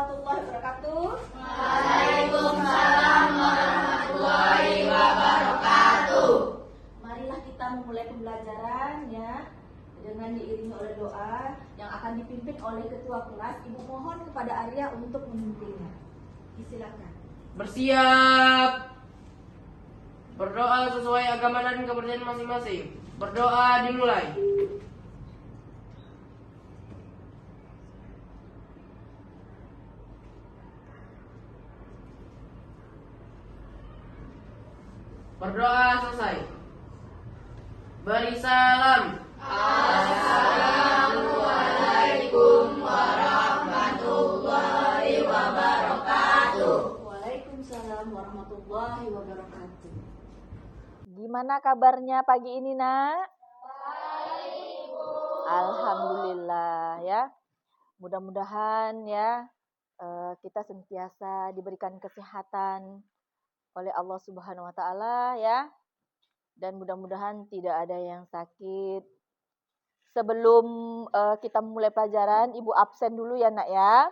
warahmatullahi wabarakatuh. Waalaikumsalam warahmatullahi wabarakatuh. Marilah kita memulai pembelajaran ya dengan diiringi oleh doa yang akan dipimpin oleh ketua kelas. Ibu mohon kepada Arya untuk memimpinnya. Silakan. Bersiap. Berdoa sesuai agama dan kepercayaan masing-masing. Berdoa dimulai. Berdoa selesai. Beri salam. Assalamualaikum warahmatullahi wabarakatuh. Waalaikumsalam warahmatullahi wabarakatuh. Gimana kabarnya pagi ini, Nak? Alhamdulillah ya. Mudah-mudahan ya kita senantiasa diberikan kesehatan oleh Allah Subhanahu wa taala ya. Dan mudah-mudahan tidak ada yang sakit. Sebelum kita mulai pelajaran, Ibu absen dulu ya, Nak ya.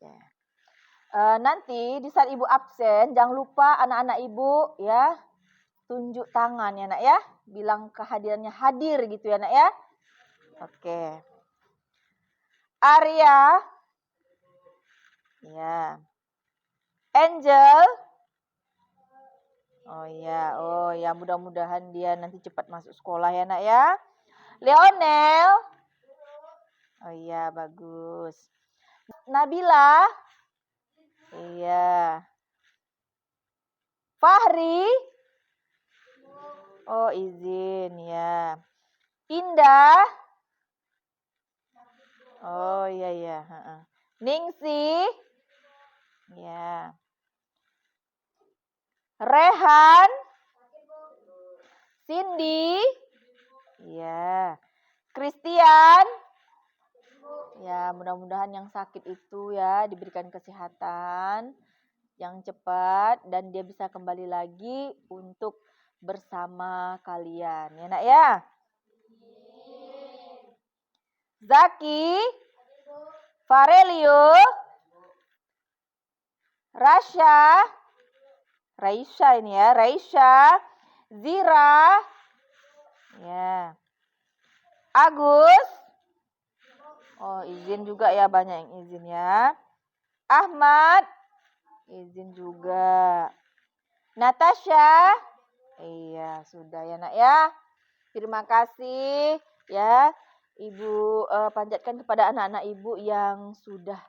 Oke. Nanti di saat Ibu absen, jangan lupa anak-anak Ibu ya tunjuk tangan ya, Nak ya. Bilang kehadirannya hadir gitu ya, Nak ya. Oke. Arya. Ya. Angel. Oh ya, mudah-mudahan dia nanti cepat masuk sekolah ya, Nak ya. Leonel. Oh iya, bagus. Nabila. Iya. Fahri. Oh, izin ya. Indah. Oh iya. Ningsi. Ya. Rehan. Cindy. Ya. Christian. Ya, mudah-mudahan yang sakit itu ya diberikan kesehatan yang cepat dan dia bisa kembali lagi untuk bersama kalian. Ya, Nak ya. Zaki, Farelio, Raisya ini ya, Raisya, Zira, ya. Agus. Oh, izin juga ya, banyak yang izin ya. Ahmad, izin juga. Natasha, iya sudah ya, Nak ya. Terima kasih ya, Ibu panjatkan kepada anak-anak Ibu yang sudah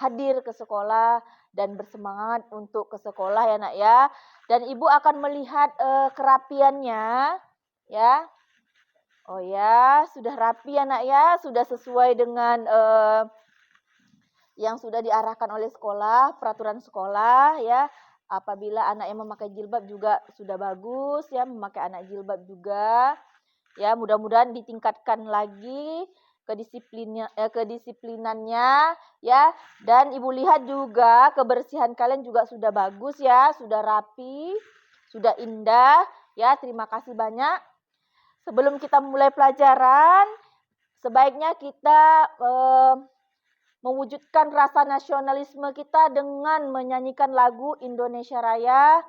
hadir ke sekolah dan bersemangat untuk ke sekolah ya, Nak ya. Dan Ibu akan melihat kerapiannya ya. Oh ya, sudah rapi ya, Nak ya, sudah sesuai dengan yang sudah diarahkan oleh sekolah, peraturan sekolah ya. Apabila anak yang memakai jilbab juga sudah bagus ya, memakai anak jilbab juga. Ya, mudah-mudahan ditingkatkan lagi kedisiplinannya ya. Dan Ibu lihat juga kebersihan kalian juga sudah bagus ya, sudah rapi, sudah indah ya. Terima kasih banyak. Sebelum kita mulai pelajaran, sebaiknya kita mewujudkan rasa nasionalisme kita dengan menyanyikan lagu Indonesia Raya.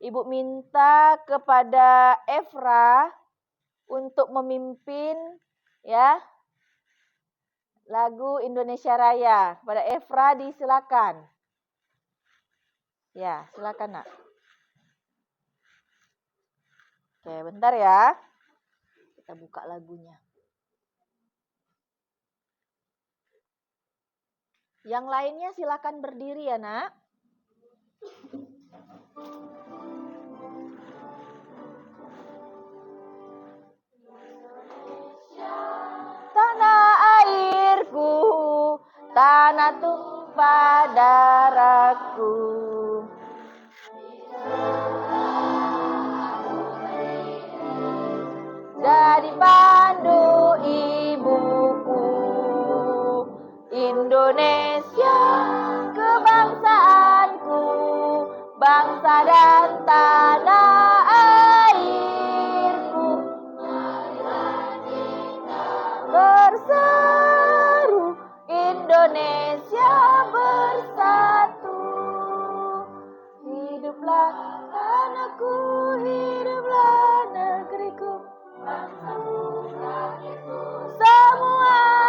Ibu minta kepada Efra untuk memimpin ya lagu Indonesia Raya. Kepada Efra disilakan. Ya, silakan, Nak. Oke, bentar ya. Kita buka lagunya. Yang lainnya silakan berdiri ya, Nak. Tanah airku, tanah tumpah darahku. Jadi pandu ibuku, Indonesia kebangsaanku, bangsa dan tanah airku. Marilah kita hiduplah tanahku, hiduplah negeriku. Semuanya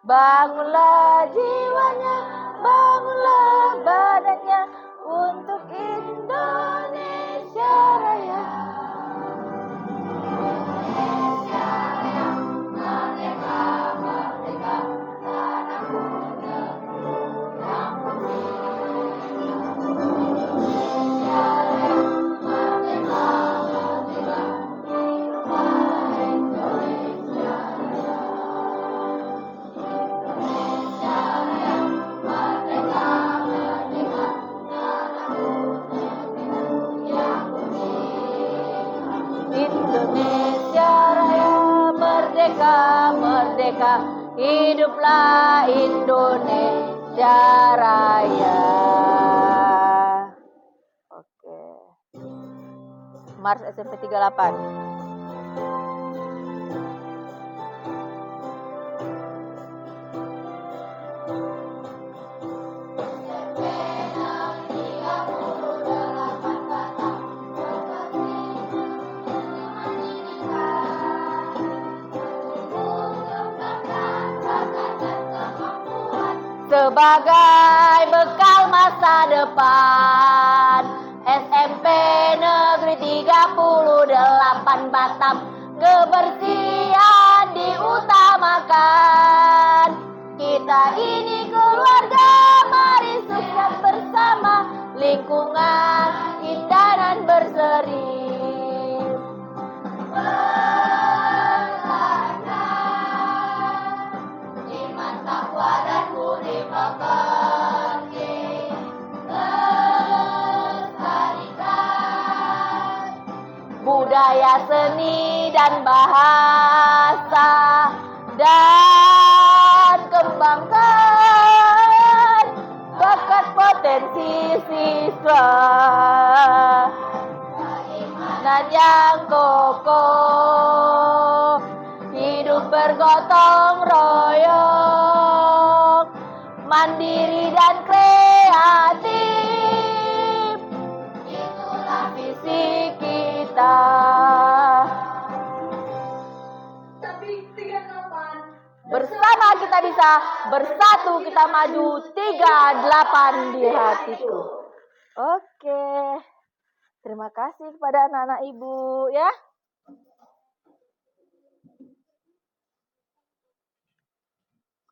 bangunlah jiwanya, bangunlah badannya untuk Indonesia Raya. Indonesia Raya merdeka, merdeka, hiduplah Indonesia Raya. Oke. Mars SMP 38. Sebagai bekal masa depan, SMP Negeri 38 Batam, kebersihan diutamakan. Kita ini keluarga, mari sukses bersama, lingkungan indah dan berseri. Budaya, seni, dan bahasa, dan kembangkan bakat potensi siswa. Dan yang kokoh, hidup bergotong royong, mandiri dan kreatif, itulah visi kita. Tapi 38. Bersama kita bisa, bersatu kita maju, 38 di hatiku. Oke. Terima kasih kepada anak-anak ibu ya.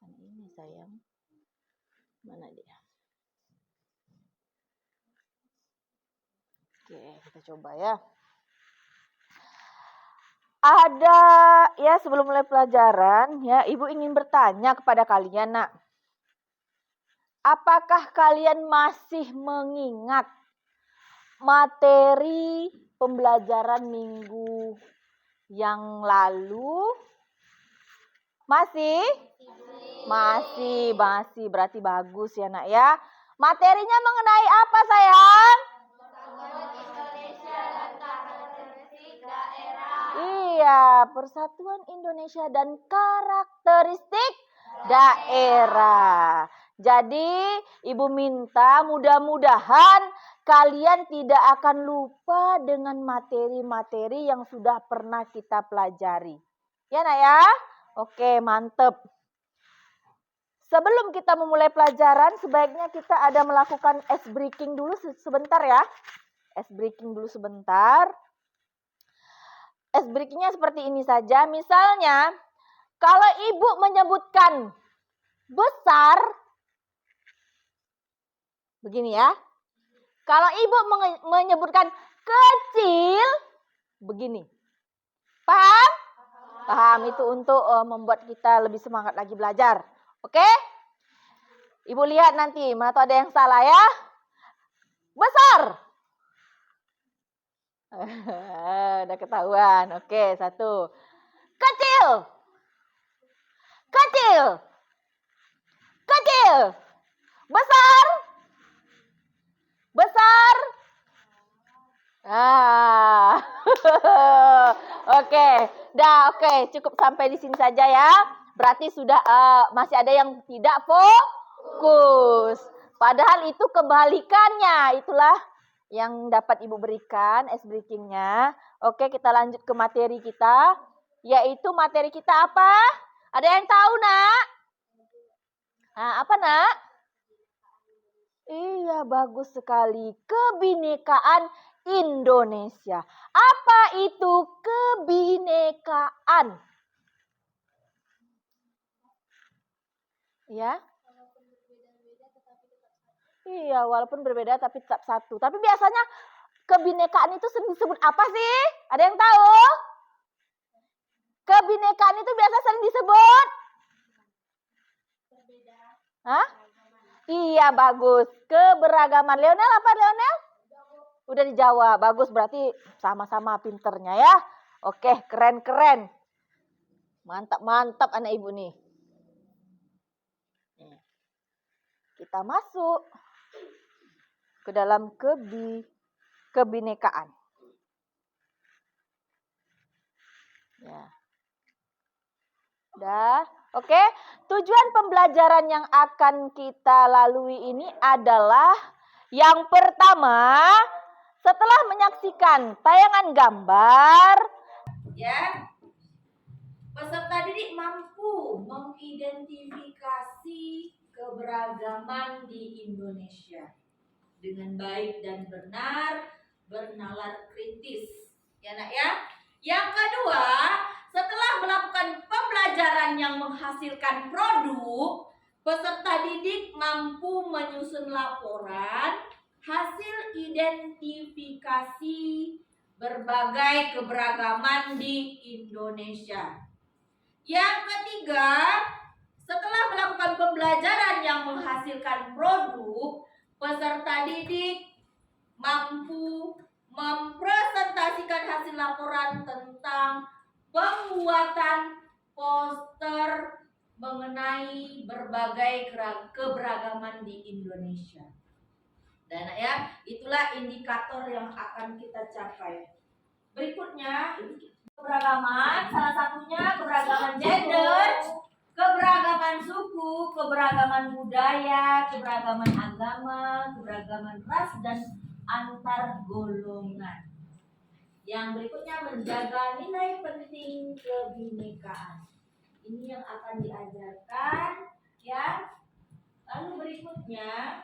Ini sayang. Mana dia? Oke, kita coba ya. Ada ya, sebelum mulai pelajaran ya, ibu ingin bertanya kepada kalian, nak. Apakah kalian masih mengingat materi pembelajaran minggu yang lalu? Masih? Masih. Berarti bagus ya, nak ya. Materinya mengenai apa, sayang? Iya, Persatuan Indonesia dan karakteristik daerah. Jadi, ibu minta mudah-mudahan kalian tidak akan lupa dengan materi-materi yang sudah pernah kita pelajari. Ya, nak ya? Oke, mantep. Sebelum kita memulai pelajaran, sebaiknya kita ada melakukan ice breaking dulu sebentar ya. Ice breaking dulu sebentar. Ice breakingnya seperti ini saja. Misalnya, kalau ibu menyebutkan besar, begini ya. Kalau ibu menyebutkan kecil, begini. Paham? Paham, itu untuk membuat kita lebih semangat lagi belajar. Oke? Ibu lihat nanti, mana tahu ada yang salah ya. Besar. Udah ketahuan. Oke, 1. Kecil. Kecil. Kecil. Besar. Besar. Oke. Dah, oke. Cukup sampai di sini saja ya. Berarti sudah masih ada yang tidak fokus. Padahal itu kebalikannya. Itulah yang dapat Ibu berikan ice breakingnya. Oke, kita lanjut ke materi kita, yaitu materi kita apa? Ada yang tahu, Nak? Nah, apa, Nak? Iya, bagus sekali. Kebinekaan Indonesia. Apa itu kebinekaan? Ya? Iya, walaupun berbeda tapi tetap satu. Tapi biasanya kebinekaan itu sering disebut apa sih? Ada yang tahu? Kebinekaan itu biasa sering disebut? Hah? Iya, bagus. Keberagaman. Leonel apa, Leonel? Udah dijawab. Bagus, berarti sama-sama pinternya ya. Oke, keren-keren. Mantap-mantap anak ibu nih. Kita masuk ke dalam kebinekaan. Ya. Udah, oke. Tujuan pembelajaran yang akan kita lalui ini adalah yang pertama, setelah menyaksikan tayangan gambar, Ya, peserta didik mampu mengidentifikasi keberagaman di Indonesia dengan baik dan benar, bernalar kritis. Ya, Nak ya. Yang kedua, setelah melakukan pembelajaran yang menghasilkan produk, peserta didik mampu menyusun laporan hasil identifikasi berbagai keberagaman di Indonesia. Yang ketiga, setelah melakukan pembelajaran yang menghasilkan produk, peserta didik mampu mempresentasikan hasil laporan tentang pembuatan poster mengenai berbagai keberagaman di Indonesia. Dan ya, itulah indikator yang akan kita capai. Berikutnya, keberagaman, salah satunya keberagaman gender, keberagaman suku, keberagaman budaya, keberagaman agama, keberagaman ras, dan antar golongan. Yang berikutnya menjaga nilai penting kebinekaan. Ini yang akan diajarkan ya. Lalu berikutnya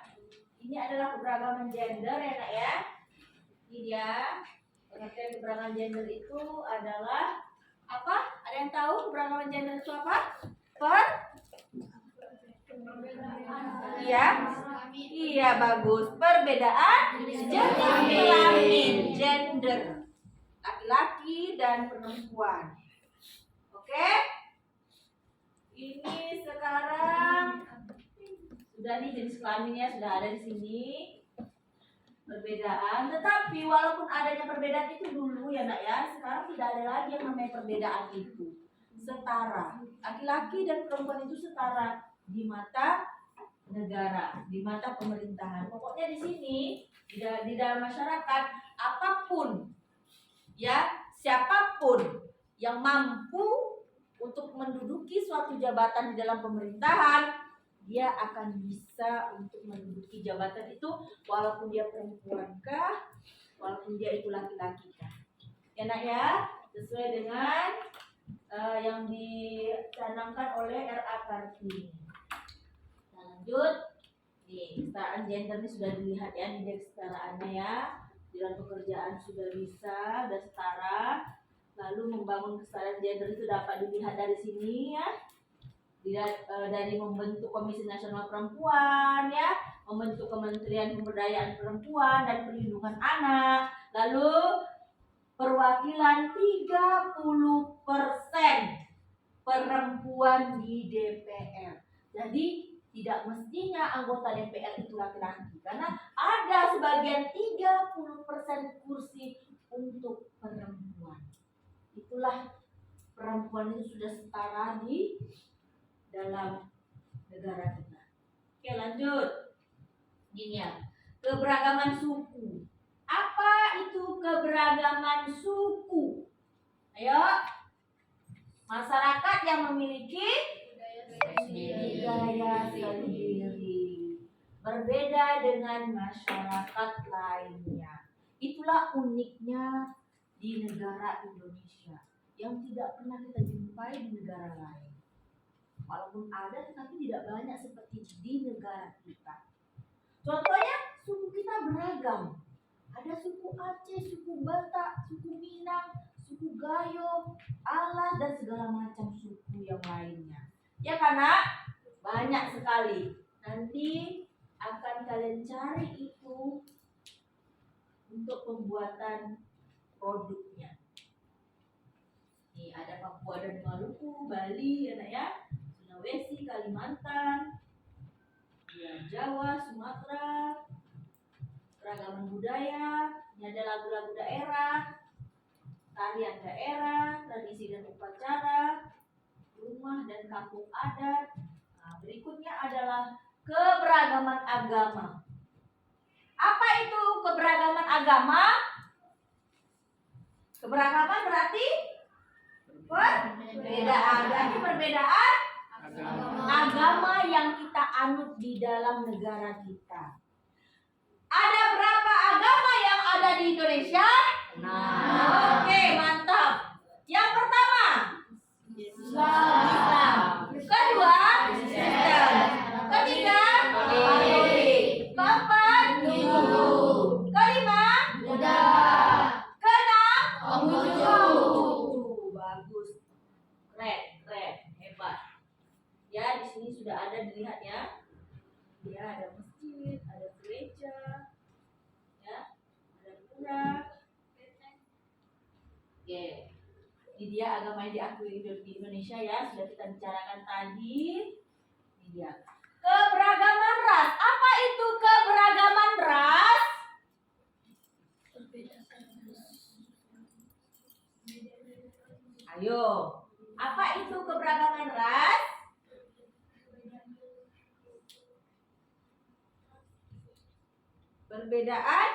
ini adalah keberagaman gender ya, Nak ya. Ini dia. Pengertian keberagaman gender itu adalah apa? Ada yang tahu keberagaman gender itu apa? Iya bagus. Perbedaan jenis kelamin, gender, laki-laki dan perempuan. Oke? Ini sekarang sudah nih jenis kelaminnya sudah ada di sini. Perbedaan, tetapi walaupun adanya perbedaan itu dulu ya, Nak ya, sekarang tidak ada lagi yang namanya perbedaan itu. Setara. Laki-laki dan perempuan itu setara di mata negara, di mata pemerintahan. Pokoknya di sini di dalam masyarakat apapun ya, siapapun yang mampu untuk menduduki suatu jabatan di dalam pemerintahan, dia akan bisa untuk menduduki jabatan itu walaupun dia perempuan kah, walaupun dia itu laki-laki kah. Ya, Nak ya, sesuai dengan yang dicanangkan oleh RA Kartini. Lanjut, nih kesetaraan gender ini sudah dilihat ya, nih kesetaraannya ya. Di dalam pekerjaan sudah bisa, sudah setara. Lalu membangun kesetaraan gender itu dapat dilihat dari sini ya. Dari membentuk Komisi Nasional Perempuan ya, membentuk Kementerian Pemberdayaan Perempuan dan Perlindungan Anak, lalu perwakilan 30% perempuan di DPR. Jadi tidak mestinya anggota DPR itu laki-laki, karena ada sebagian 30% kursi untuk perempuan. Itulah perempuan itu sudah setara di dalam negara kita. Oke, lanjut. Ini ya, keberagaman suku. Apa itu keberagaman suku? Ayo, masyarakat yang memiliki budaya sendiri, berbeda dengan masyarakat lainnya. itulah uniknya di negara Indonesia yang tidak pernah kita jumpai di negara lain. Walaupun ada tetapi tidak banyak seperti di negara kita. Contohnya suku kita beragam. Ada suku Aceh, suku Batak, suku Minang, suku Gayo, Alas, dan segala macam suku yang lainnya. Ya karena banyak sekali. Nanti akan kalian cari itu untuk pembuatan produknya. Nih ada Papua dan Maluku, Bali, ya, Sulawesi, Kalimantan, ya, Jawa, Sumatera, keragaman budaya, ini ada lagu-lagu daerah, tarian daerah, tradisi dan upacara, rumah dan kampung adat. Nah, berikutnya adalah keberagaman agama. Apa itu keberagaman agama? Keberagaman berarti perbedaan. Berarti perbedaan agama yang kita anut di dalam negara kita. Ada berapa agama yang ada di Indonesia? Nah, oke, mantap. Yang pertama, Islam. Kedua, Kristen. Ketiga, Katolik. Keempat, Hindu. Kelima, Buddha. keenam, Konghucu. Bagus, keren, hebat. Ya, di sini sudah ada dilihat ya. Ya, ada masjid, ada gereja, ya, ada pura. Oke, ini dia agama yang diakui di Indonesia ya. Sudah kita bicarakan tadi. Ini dia. Keberagaman ras. Apa itu keberagaman ras? Ayo, apa itu keberagaman ras? Perbedaan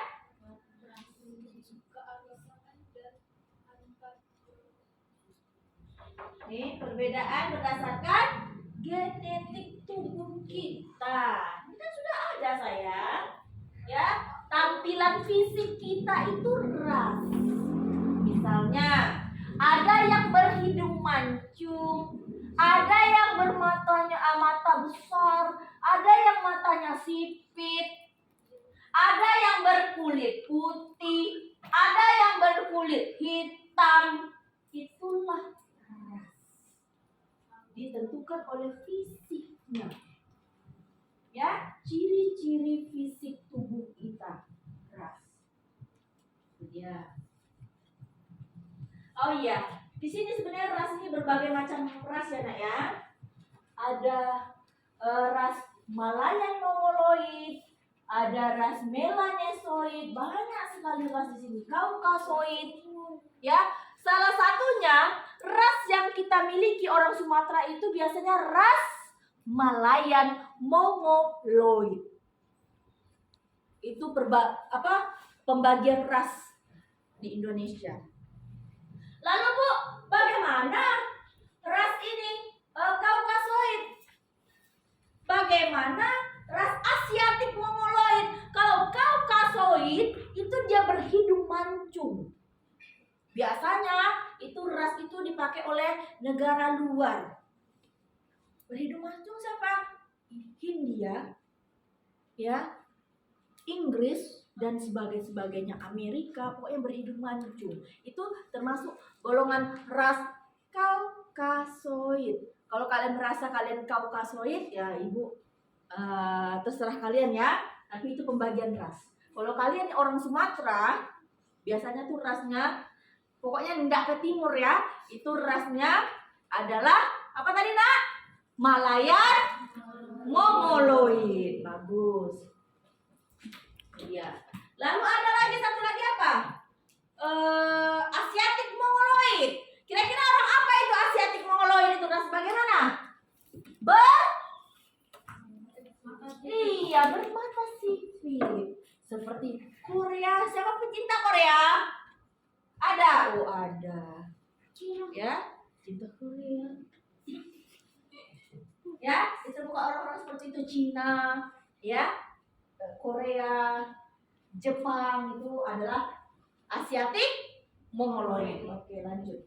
ini perbedaan berdasarkan genetik tubuh kita. Ini kan sudah ada sayang. Ya, tampilan fisik kita itu ras. Misalnya, ada yang berhidung mancung, ada yang mata besar, ada yang matanya sipit, ada yang berkulit putih, ada yang berkulit hitam. Itulah ras. Ditentukan oleh fisiknya. Ya, ciri-ciri fisik tubuh kita ras. Ya. Oh iya, di sini sebenarnya ras ini berbagai macam ras ya nak ya. Ada ras Malayan Mongoloid, ada ras Melanesoid, banyak sekali ras di sini. Kaukasoid, ya. Salah satunya ras yang kita miliki orang Sumatera itu biasanya ras Malayan Mongoloid. Itu pembagian ras di Indonesia. Lalu Bu, bagaimana ras ini Kaukasoid? Bagaimana ras Asiatik Mongoloid? Kalau Kaukasoid itu dia berhidung mancung. Biasanya itu ras itu dipakai oleh negara luar. Berhidung mancung siapa? Hindia, ya, Inggris dan sebagainya, Amerika, pokoknya berhidung mancung. Itu termasuk golongan ras Kaukasoid. Kalau kalian merasa kalian Kaukasoid, ya Ibu terserah kalian ya. Tapi itu pembagian ras. Kalau kalian orang Sumatera, biasanya tuh rasnya, pokoknya enggak ke timur ya. Itu rasnya adalah apa tadi nak? Malayan Mongoloid. Bagus. Iya. Lalu ada lagi satu lagi apa? Asiatik Mongoloid. Kira-kira orang apa itu Asiatik Mongoloid itu? Ras bagaimana? Iya, bermata sipit. Seperti Korea. Siapa pecinta Korea? Ada? Oh ada. Ya, cinta Korea. Ya, itu bukan orang-orang seperti itu. Cina, ya, Korea, Jepang itu adalah Asiatik Mongoloid. Oke, lanjut.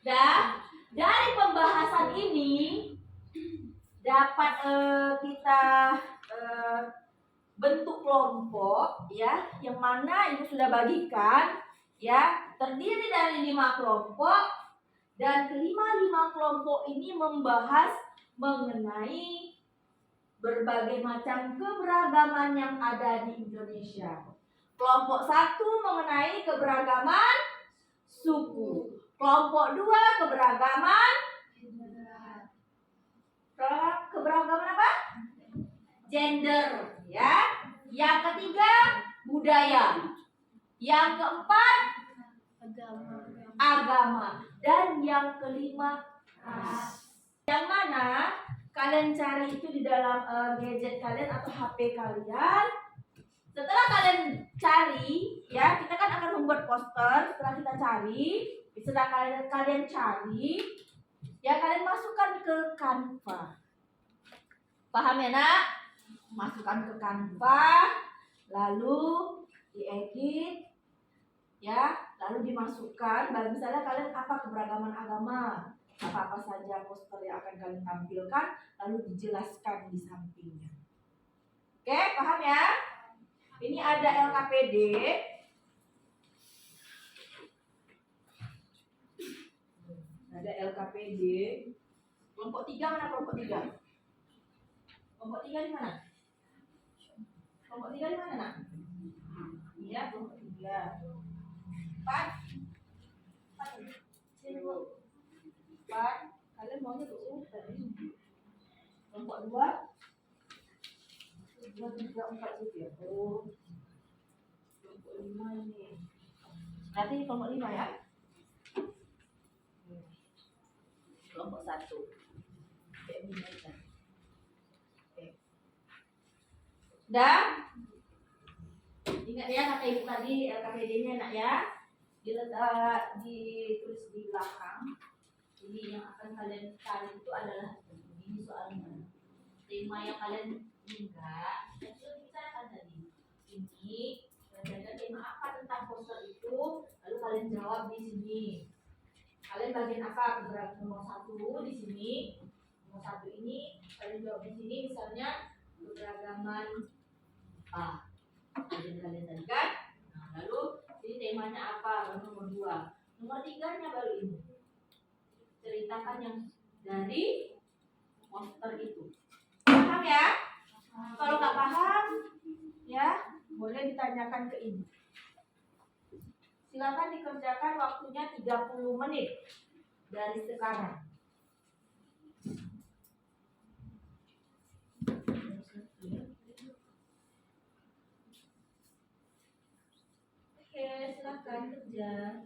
Dan dari pembahasan ini dapat kita bentuk kelompok ya, yang mana ibu sudah bagikan ya, terdiri dari 5 kelompok, dan kelima kelompok ini membahas mengenai berbagai macam keberagaman yang ada di Indonesia. Kelompok 1 mengenai keberagaman suku. Kelompok 2 keberagaman apa? Gender, ya. Yang ketiga budaya. Yang keempat agama. Dan yang kelima ras. Yang mana kalian cari itu di dalam gadget kalian atau HP kalian. Setelah kalian cari, ya, kita kan akan membuat poster. Setelah kita cari, setelah kalian cari, ya, kalian masukkan ke Canva. Paham ya, Nak? Masukkan ke Canva, lalu diedit, ya, lalu dimasukkan. Misalnya kalian apa keberagaman agama, apa saja poster yang akan kalian tampilkan, lalu dijelaskan di sampingnya. Oke, paham ya? Ini ada LKPD. Ada LKPD. Kelompok 3 mana kelompok 3? Kelompok 3 di mana? Kelompok 3 di mana, Nak? Iya, kelompok 3. 4. 4. Kalian maunya berurutan. Kelompok 2. 2, 3, 4 gitu ya. Oh. Kelompok 5 ini. Nanti kelompok 5 ya. Kelompok 1. Kayak ini aja. Oke. Dan ingat ya kata ibu tadi LKPD-nya, Nak, ya. Ditulis di belakang. Ini yang akan kalian cari itu adalah ini soalnya. Tema yang kalian enggak, kita bicarakan tadi. Ini belajar tema apa tentang poster itu, lalu kalian jawab di sini. Kalian bagian apa? Nomor 1 di sini. Nomor 1 ini kalian jawab di sini, misalnya keberagaman A. Kalian tadi kan? Nah, lalu ini temanya apa? Nomor 2. Nomor 3-nya baru ini. Ceritakan yang dari poster itu. Paham ya? Kalau nggak paham, ya boleh ditanyakan ke ibu. Silakan dikerjakan, waktunya 30 menit dari sekarang. Oke, silakan kerja.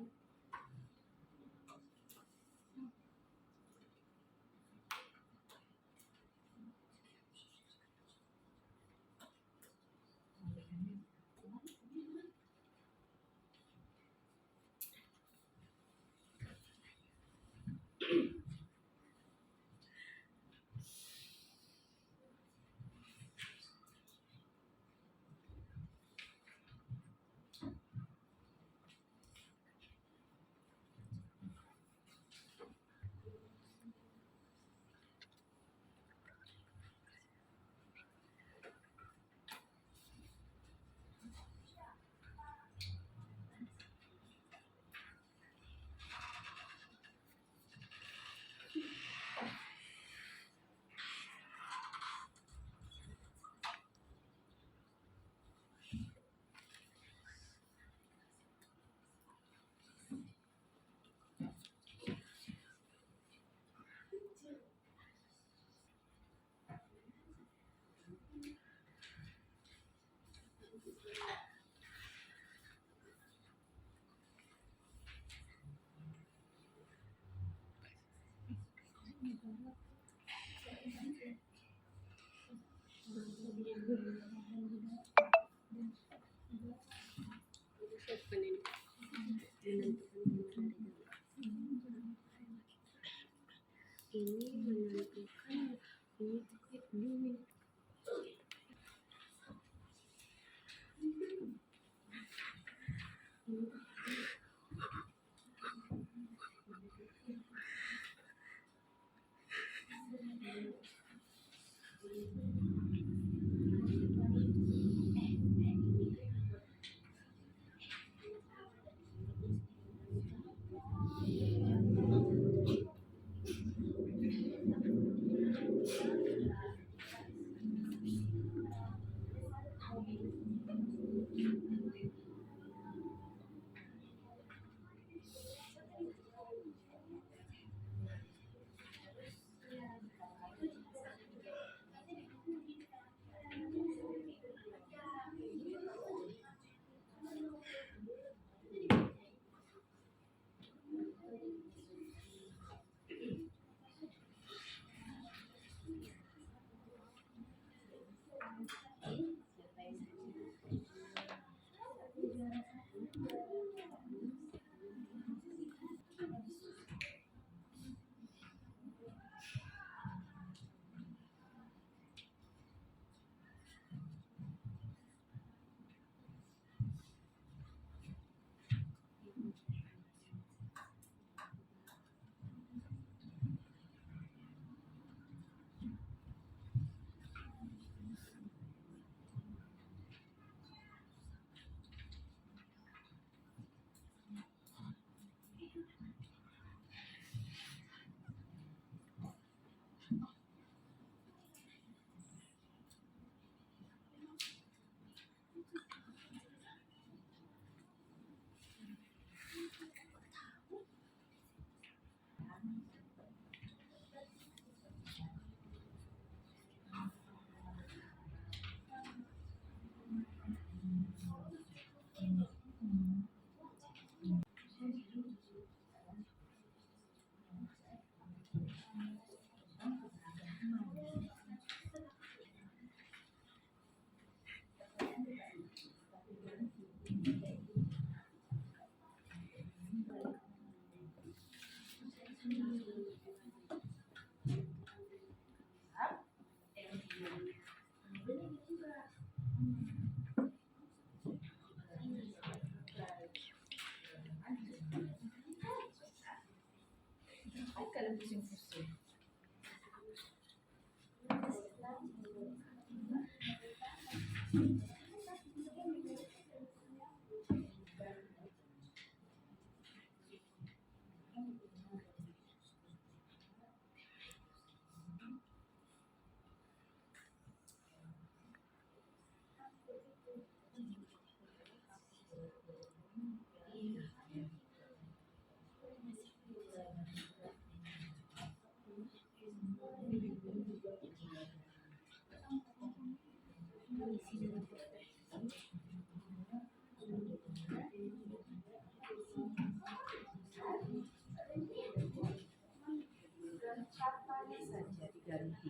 Katanya saja diganti.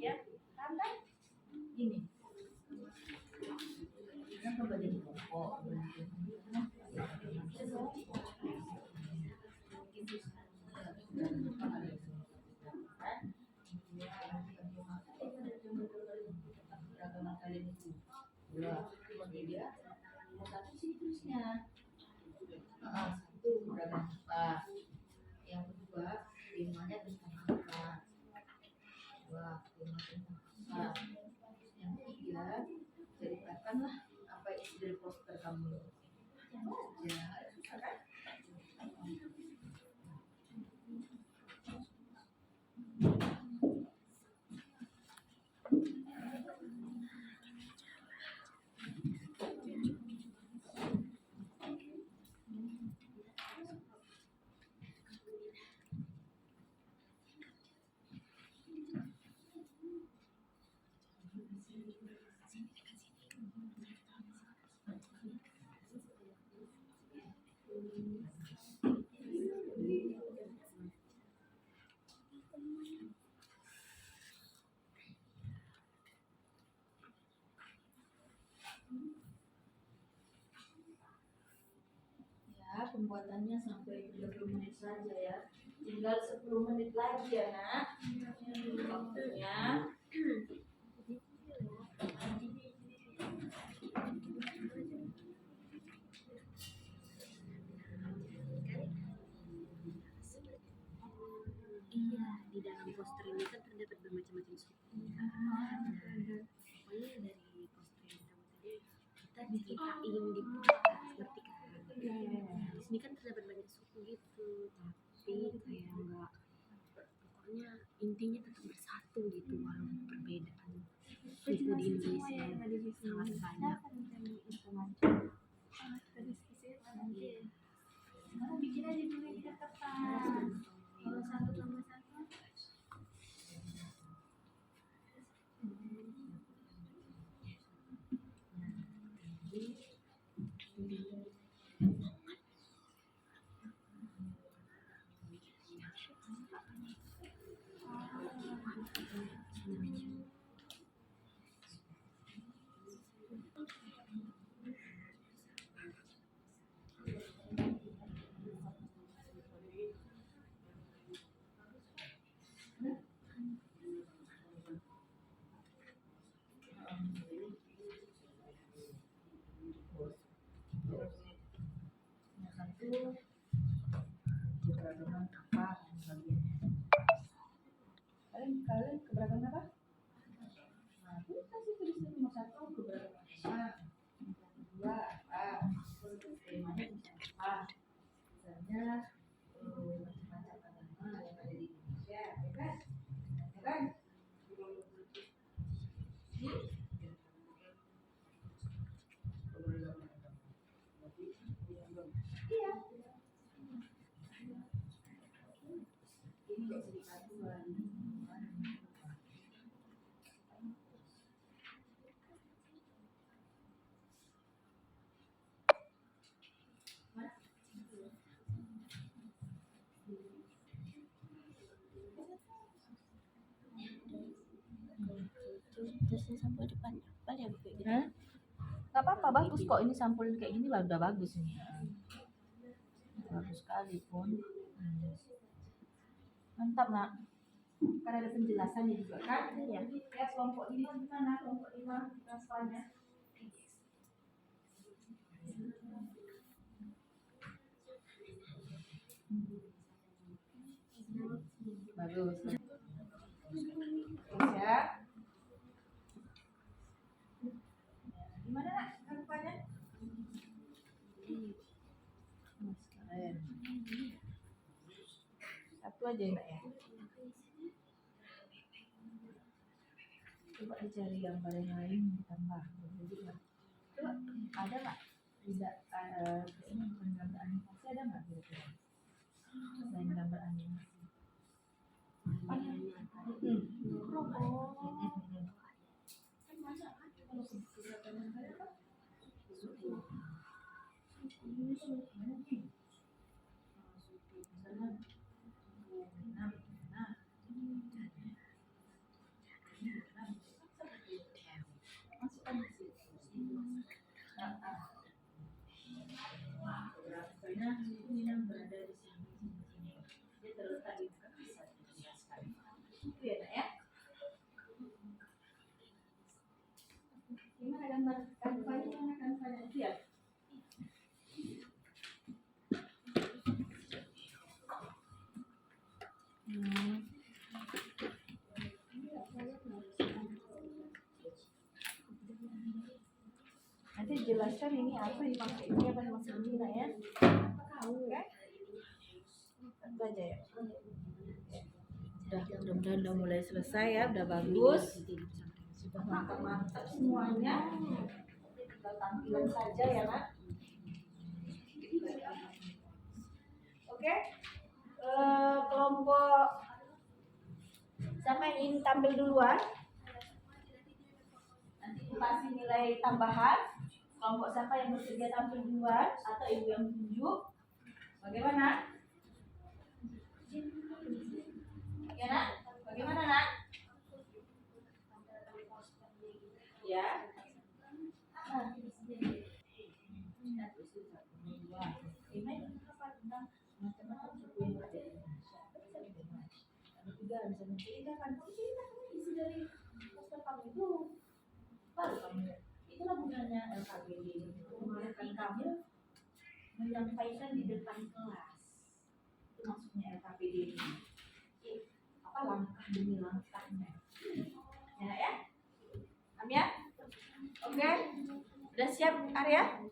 Ya, karena ini. Kenapa badan pokok? Satu situsnya. Satu beragam apa? Yang kedua, limanya tentang apa? Dua, lima tentang apa? Yang ketiga, ceritakanlah apa isi dari poster kamu. Ya, susah kan? Ya, pembuatannya sampai 30 menit saja ya. Tinggal 10 menit lagi ya, Nak. Waktunya. di dalam poster ini kan terdapat bermacam-macam suku. Nah, pokoknya dari poster yang pertama tadi kita ceritain di ngerti kan? Nah, di sini kan terdapat banyak suku gitu, tapi kayak enggak, pokoknya intinya tetap bersatu gitu walaupun perbedaan suku di Indonesia sangat banyak. Bikin aja dulu di kertas. Kalau satu tambah satu. Keberagaman apa bagiannya? Kalian keberagaman apa? Nah, itu kasih tulisan nomor 1 keberagaman apa? Dua apa? Temanya bisa apa? Misalnya macam-macam agama yang ada di Indonesia, ya kan? Ya kan? Iya. Ini nggak usah dikatuan. Terusnya sampai depannya balik aku kayak gitu. Gak apa-apa, bagus kok ini sampul kayak gini udah bagus ini. Bagus sekali pun. Mantap nak. Kan ada penjelasannya juga kan? Iya. Ya kelompok 5 gimana? Kelompok 5 transparannya. Bagus. Terus ya. Gimana nak? Rupanya? Keren. Satu aja nak ya. Coba dicari gambar yang lain ditambah. Coba ada nggak? Tidak ini bukan gambar animasi, ada nggak kira-kira? Selain gambar animasi. Yang berada di sini. Dia terletak di dekat bisa dijelaskan. Itu ya nak ya. Gimana gambar kanvanya? Gimana kanvanya itu ya? Nanti jelaskan ini apa dipakai ini apa dimaksud ini nak ya. Oke? Itu aja ya. Mudah-mudahan udah mulai selesai ya, udah bagus. Sudah mantap-mantap semuanya. Tinggal tampilan saja ya nak. Oke? Kelompok siapa yang ingin tampil duluan? Nanti dikasih nilai tambahan. Kelompok siapa yang bersedia tampil duluan atau ibu yang tunjuk? Bagaimana? Ya nak? Bagaimana nak? Ya. Macam-macam suku yang ada di Indonesia. Ada tiga bisa menceritakan. Ceritakan isi dari poster kamu itu. Baru kamu. Itulah gunanya LKBD. Kemarin kamu menyampaikan di depan kelas. Itu maksudnya LKBD ini. Apa apa langkah demi langkahnya. Ya, ya. Paham ya? Oke. Udah siap Arya?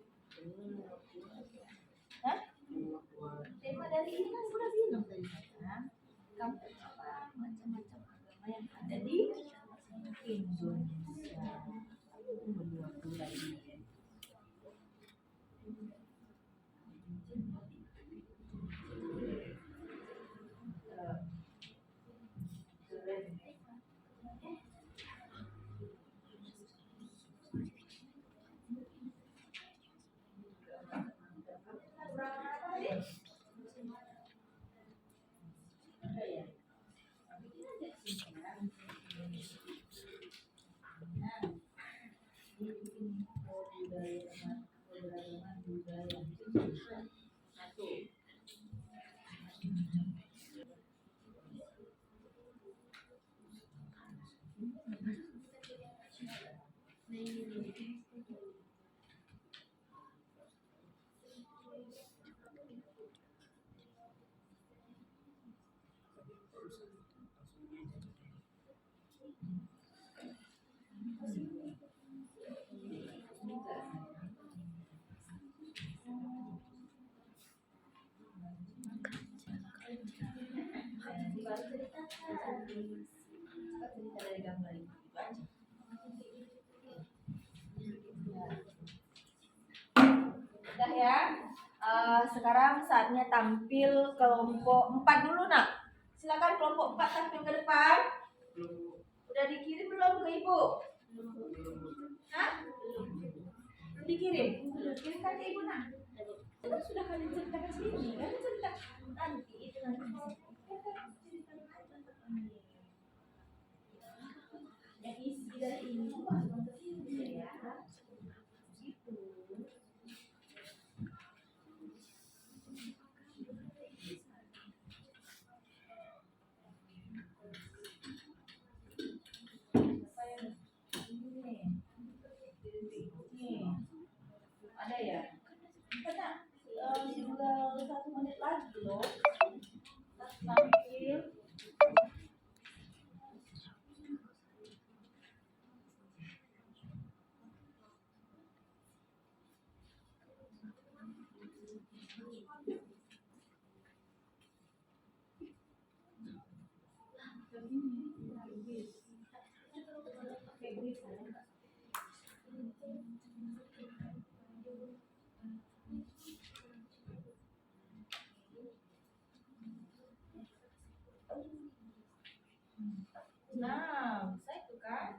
Hah? Tema dari ini kan udah bilang tadi kan. Kamu apa macam-macam agama yang ada di Indonesia. Berdua ini. Udah ya. Sekarang saatnya tampil kelompok 4 dulu nak. Silakan kelompok 4 tampil ke depan. Udah dikirim belum ke ibu? Hah? Belum dikirim? Kirimkan ke ibu nak. Kan sudah kalian ceritakan sini. Kan cerita nanti itu nanti. Yang isi dari ini ya. Gitu. Ada ya? Karena tinggal 1 menit lagi loh. Tampil. Nah, bisa itu kan?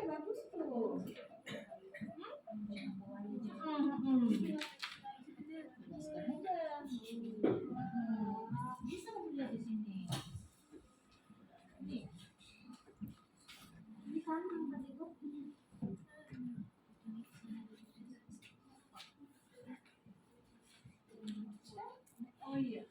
Bagus tuh. Sekarang aja. Bisa lihat di sini. Nih. Di kanan tadi tuh. Oh iya.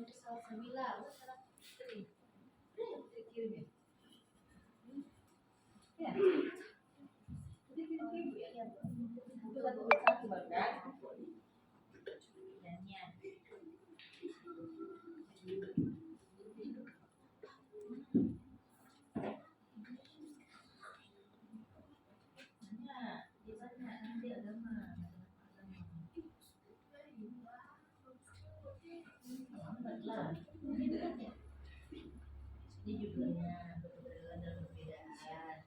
Salsabila, kirim ya. Jadi kirim ke ibu ya. Itu satu baru kan? Nyanyian. Nanti agama. Lah. Ini judulnya betul-betul ada perbedaan.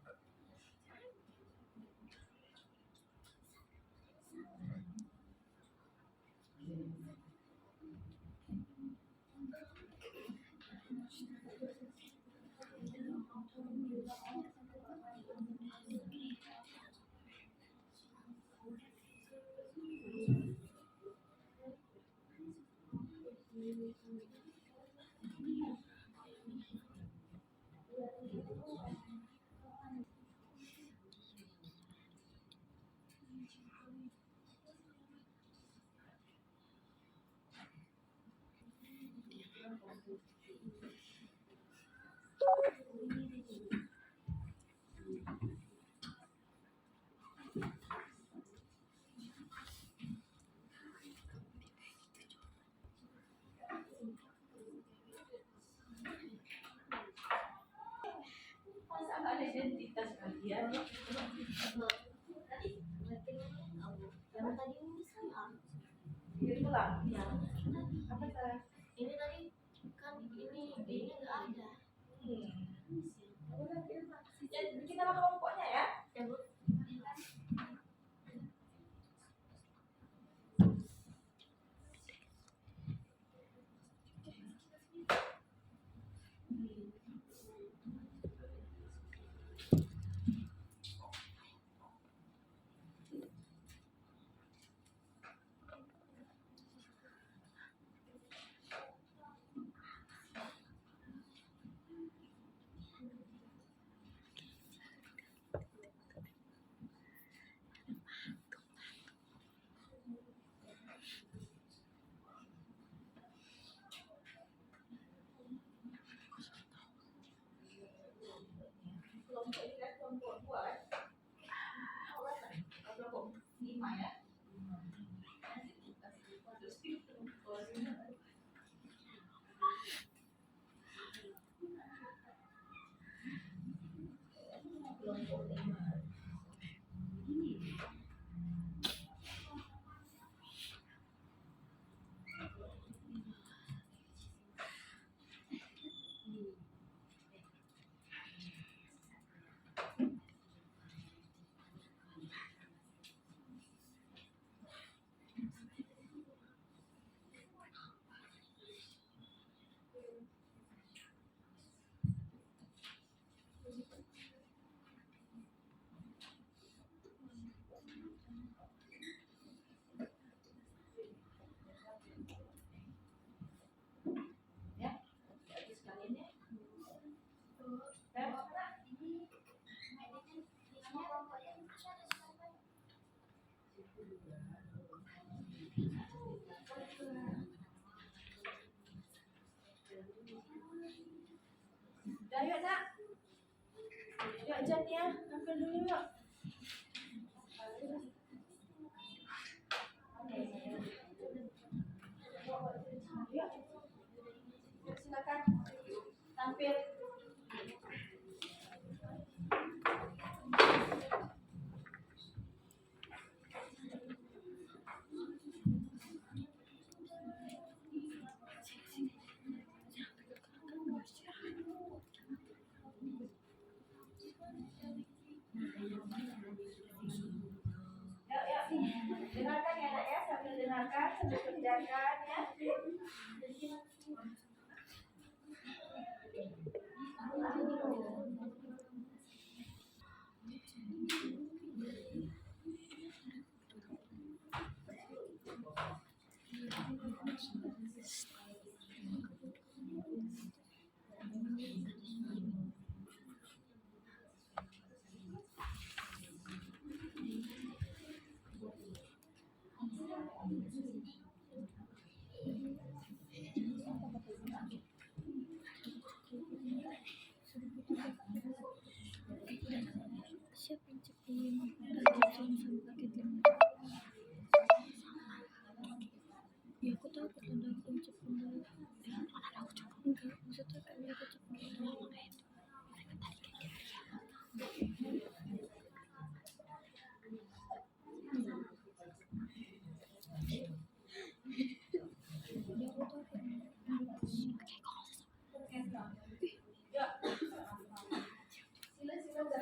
Masa nggak ada identitas kalian? Yang tadi ini salah. Jadi pulang. Ya. Apa salah? Ini tadi kan ini nggak ada. Ya, kita makan kelompoknya ya. Ya Bu. Kelompok ini kan kelompok 2 kan? Kelompok 5 ya. Kelompok 5. Ya, habis kalian ya. Udah yuk nak. Yuk Jan ya, ambil dulu yuk. Yuk. Silakan tampil. Yuk, dengarkan ya nak ya, sambil dengarkan, sambil kerjakan ya. Siapa yang cekin sama paket lima? Ya aku tahu tanda aku ucapin dulu. Enggak, maksudnya kayak mereka ucapin dulu. Mereka tadi kayak ya aku tahu kan.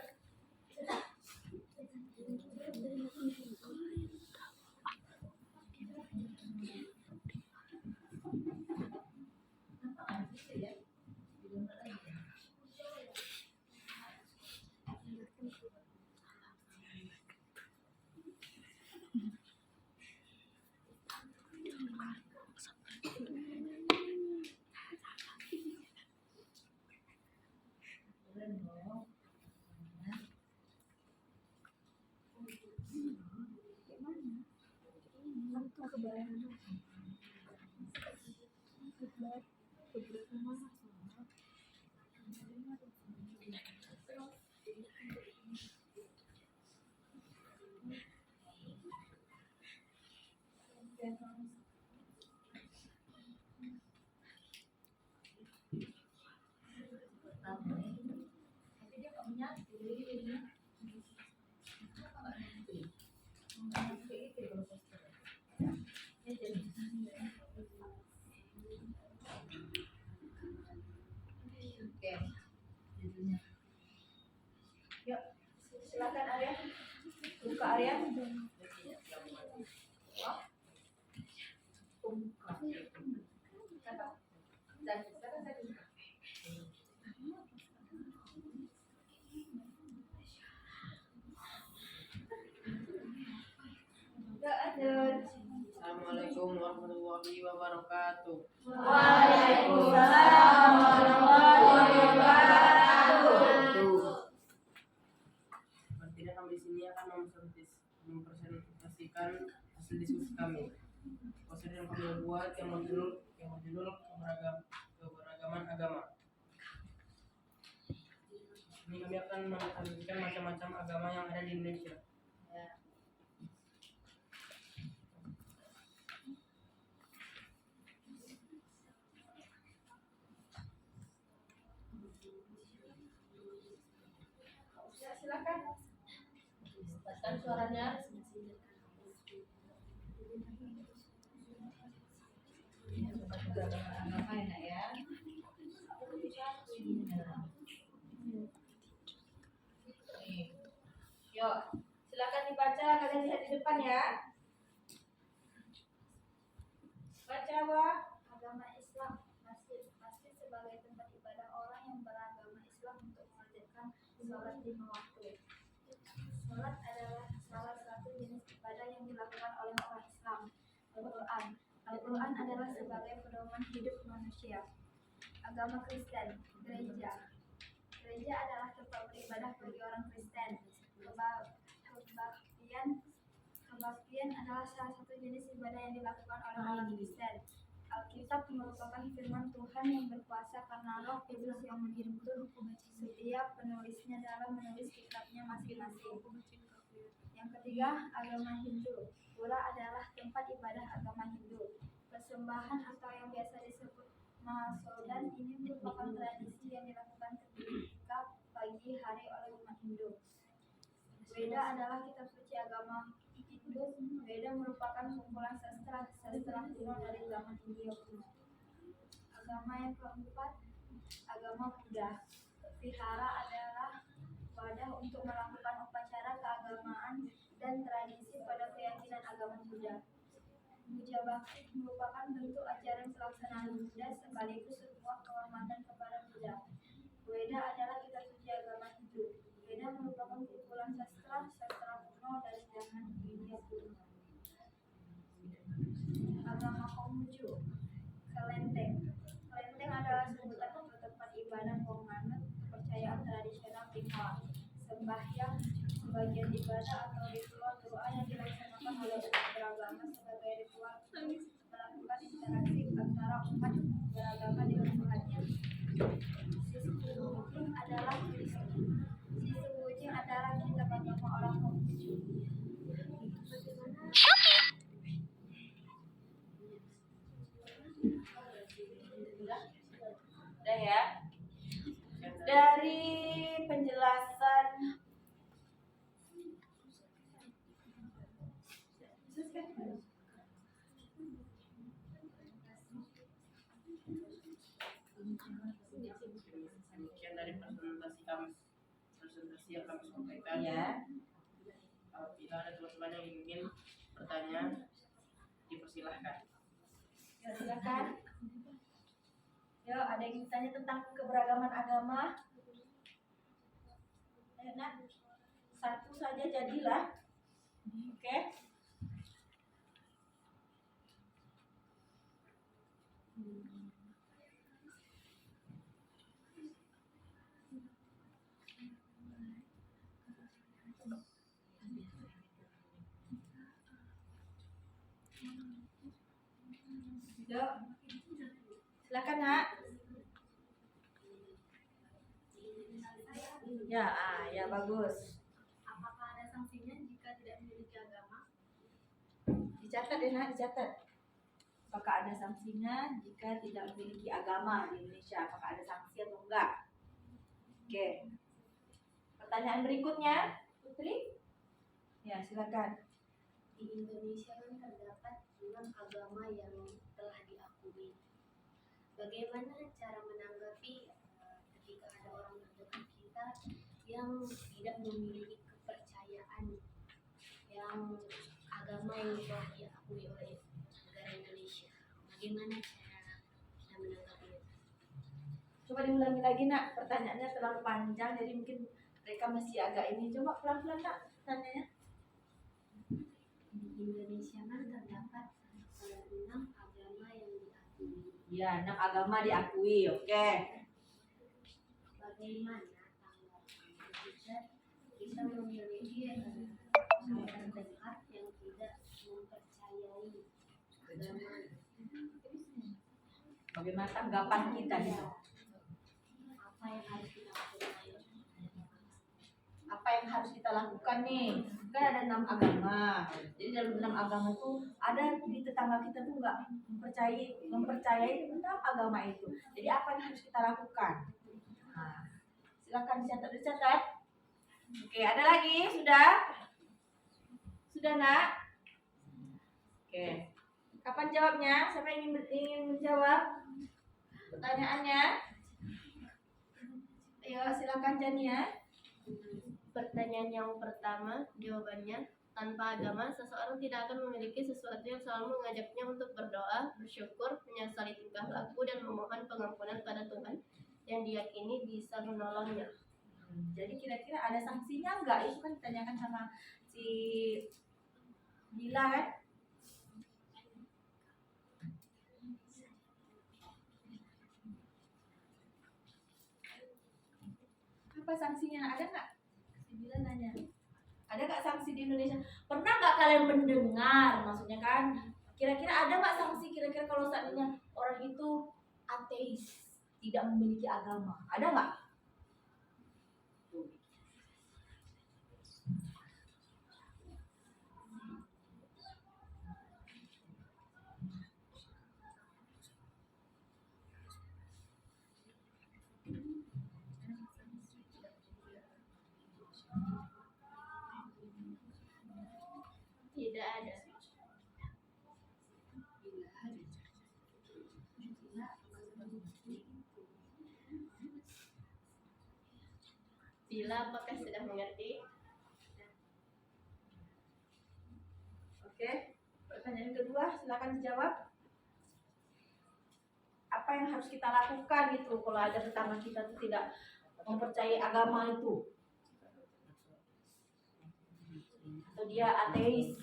Yuk, silakan Arya. Buka Arya. Buka. Dan silakan saya buka. Ya, lanjut. Assalamualaikum warahmatullahi wabarakatuh. Waalaikumsalam warahmatullahi wabarakatuh. Bertiga kami di sini akan mempresentasikan hasil diskusi kami. Poster yang kami buat yang berjudul keberagaman agama. Ini kami akan mempresentasikan macam-macam agama yang ada di Indonesia. Ya, silakan. Tekan suaranya. Agama enak ya. Yuk, silakan dibaca, kalian lihat di depan ya. Baca, Wak. Agama Islam, masjid sebagai tempat ibadah orang yang beragama Islam untuk mengerjakan sholat 5 waktu. Sholat adalah salah satu jenis ibadah yang dilakukan oleh orang Islam. Al-Quran adalah sebagai pedoman hidup manusia. Agama Kristen, gereja adalah tempat beribadah bagi orang Kristen. Kebaktian adalah salah satu jenis ibadah yang dilakukan oleh orang Kristen. Alkitab merupakan firman Tuhan yang berkuasa karena Roh Kudus yang menuntun setiap penulisnya dalam menulis kitabnya masing-masing. Yang ketiga, agama Hindu. Pura adalah tempat ibadah agama Hindu. Persembahan atau yang biasa disebut Mahasodan ini merupakan tradisi yang dilakukan ketika pagi hari oleh umat Hindu. Weda adalah kitab suci agama Hindu. Weda merupakan kumpulan sastra kuno dari zaman India kuno. Agama yang keempat, agama Buddha. Vihara adalah wadah untuk melakukan upacara keagamaan dan tradisi pada keyakinan agama Buddha. Puja Bakti merupakan bentuk ajaran pelaksanaan Buddha sekaligus sebuah kehormatan kepada Buddha. Weda adalah kitab suci agama Hindu. Weda merupakan kumpulan sastra kuno dari zaman India kuno. Agama Konghucu. Kelenteng adalah sebutan untuk tempat ibadah penganut kepercayaan tradisional Tionghoa. Sembahyang sebagian ibadah atau ritual doa yang dilaksanakan oleh umat beragama sebagai ritual untuk melakukan interaksi antara umat beragama dengan Tuhannya. Siswujing adalah kitab agama orang Konghucu. Udah ya. Dari penjelasan Demikian dari presentasi yang kami sampaikan. ya. Apabila ada teman-teman yang ingin bertanya, dipersilahkan. Ya, silakan. Yo, ada yang tanya tentang keberagaman agama? Ayo, Nak. Satu saja jadilah. Oke. Yo. Silakan, Nak. Ya bagus. Apakah ada sanksinya jika tidak memiliki agama? Dicatat deh nak, dicatat. Apakah ada sanksinya jika tidak memiliki agama di Indonesia? Apakah ada sanksi atau enggak? Oke. Pertanyaan berikutnya, Putri. Ya, silakan. Di Indonesia kan terdapat 6 agama yang telah diakui. Bagaimana cara menanggapi ketika ada orang terdekat kita yang tidak memiliki kepercayaan yang agama yang telah diakui oleh negara Indonesia? Bagaimana cara kita menanggapi? Coba diulangi lagi nak, pertanyaannya terlalu panjang jadi mungkin mereka masih agak ini. Coba pelan-pelan nak tanyanya. Di Indonesia kan terdapat 6 agama yang diakui. Ya, 6 agama diakui, oke. Bagaimana tanggapan kita memiliki saudara terdekat yang tidak mempercayai agama? Bagaimana tanggapan kita gitu? Apa yang harus kita lakukan? Apa yang harus kita lakukan nih? Kan ada 6 agama. Jadi dalam 6 agama itu ada di tetangga kita tuh nggak mempercayai tentang agama itu. Jadi apa yang harus kita lakukan? Nah, silakan dicatat. Oke, ada lagi? Sudah? Sudah nak? Oke. Kapan jawabnya? Siapa yang ingin menjawab pertanyaannya? Ayo, silakan Jania. Pertanyaan yang pertama, jawabannya, tanpa agama, seseorang tidak akan memiliki sesuatu yang selalu mengajaknya untuk berdoa, bersyukur, menyesali tingkah laku, dan memohon pengampunan pada Tuhan yang diyakini bisa menolongnya. Jadi kira-kira ada sanksinya enggak? Itu kan ditanyakan sama si Bila kan? Apa sanksinya? Ada nggak? Si Bila nanya. Ada nggak sanksi di Indonesia? Pernah nggak kalian mendengar? Maksudnya kan? Kira-kira ada nggak sanksi? Kira-kira kalau seandainya orang itu ateis, tidak memiliki agama, ada nggak? Tidak ada. Bila apakah sudah mengerti? Oke. Pertanyaan kedua, silakan dijawab. Apa yang harus kita lakukan itu kalau ada tetangga kita itu tidak mempercayai agama itu? Atau dia ateis?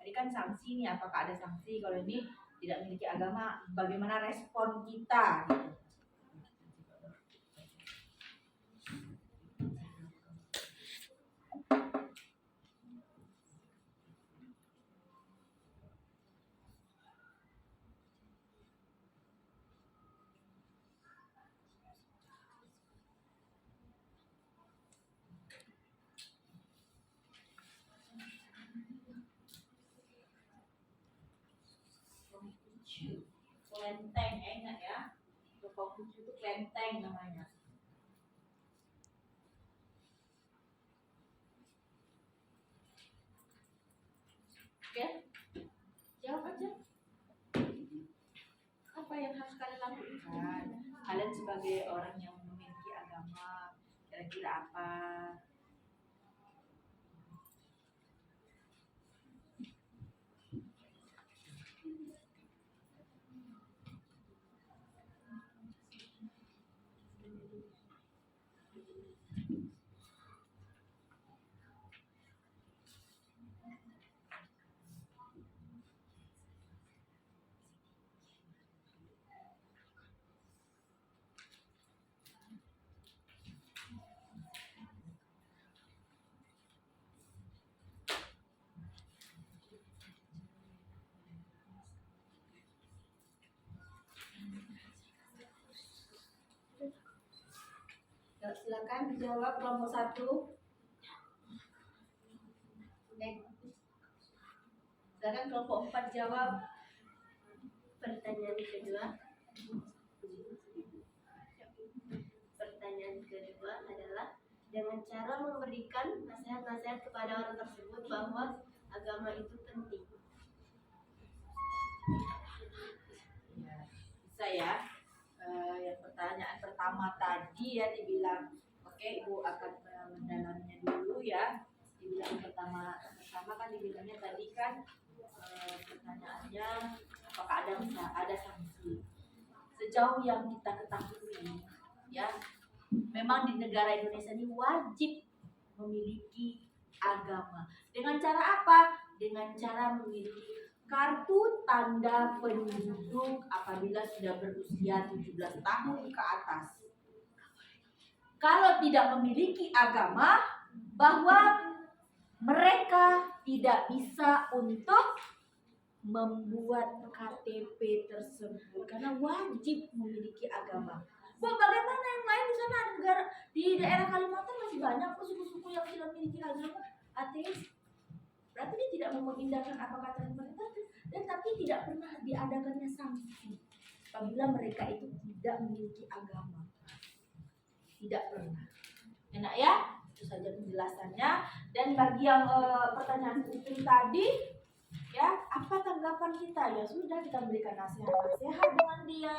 Tadi kan sanksi nih, apakah ada sanksi kalau ini tidak memiliki agama? Bagaimana respon kita? Kelenteng, ingat ya. Konghucu itu kelenteng namanya. Oke, jawab aja. Apa yang harus kalian lakukan? Kalian sebagai orang yang memiliki agama, kira-kira apa? Silakan dijawab kelompok 1. Silakan kelompok 4 jawab. Pertanyaan kedua. Pertanyaan kedua adalah dengan cara memberikan nasihat-nasihat kepada orang tersebut bahwa agama itu penting. Ya, bisa ya. Yang pertanyaan pertama tadi ya dibilang, oke Ibu akan mendalaminya dulu ya. Dibilang pertama kan dibilangnya tadi kan pertanyaannya apakah ada sanksi. Sejauh yang kita ketahui ya, memang di negara Indonesia ini wajib memiliki agama. Dengan cara apa? Dengan cara memiliki kartu tanda penduduk apabila sudah berusia 17 tahun ke atas. Kalau tidak memiliki agama, bahwa mereka tidak bisa untuk membuat KTP tersebut karena wajib memiliki agama. Bagaimana yang lain di sana negara di daerah Kalimantan masih banyak kok suku-suku yang tidak memiliki agama, ateis. Berarti dia tidak mau mengindahkan apa kata pemerintah dan tapi tidak pernah diadakannya sanksi apabila mereka itu tidak memiliki agama. Tidak pernah. Enak ya? Itu saja penjelasannya. Dan bagi yang pertanyaan Putri tadi, ya apa tanggapan kita? Ya sudah, kita berikan nasihat-nasihat dengan dia.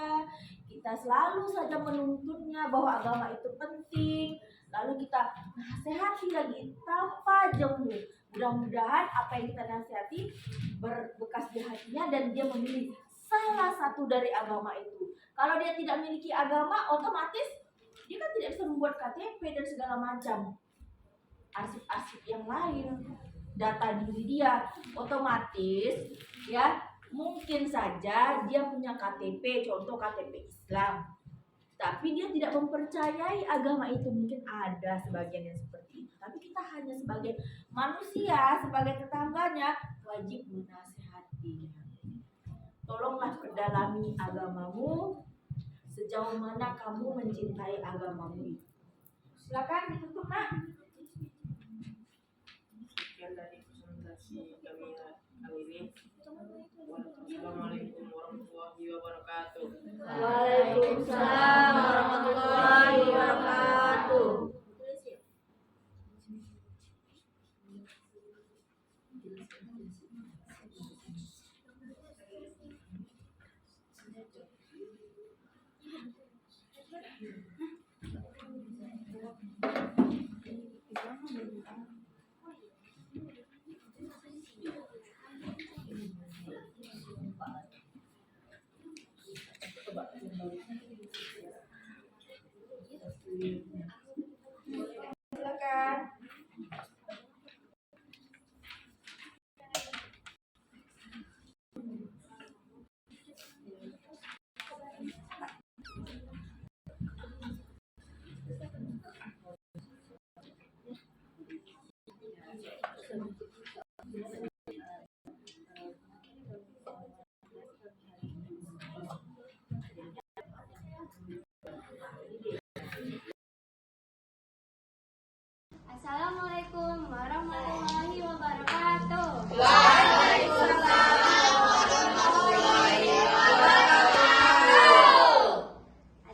Kita selalu saja menuntutnya bahwa agama itu penting. Lalu kita nasihati lagi tanpa jemu. Mudah-mudahan apa yang kita nasihati berbekas di hatinya dan dia memilih salah satu dari agama itu. Kalau dia tidak memiliki agama, otomatis dia kan tidak bisa membuat KTP dan segala macam arsip-arsip yang lain, data diri dia. Otomatis ya mungkin saja dia punya KTP, contoh KTP Islam, tapi dia tidak mempercayai agama itu. Mungkin ada sebagian yang seperti itu, tapi kita hanya sebagai manusia, sebagai tetangganya wajib menasihati. Tolonglah perdalami agamamu, sejauh mana kamu mencintai agamamu itu. Silakan ditutup, Nak. Sekian dari presentasi kami kali ini. Wassalamualaikum warahmatullahi wabarakatuh. Waalaikumsalam warahmatullahi wabarakatuh. Silakan. Assalamualaikum warahmatullahi wabarakatuh. Waalaikumsalam warahmatullahi wabarakatuh.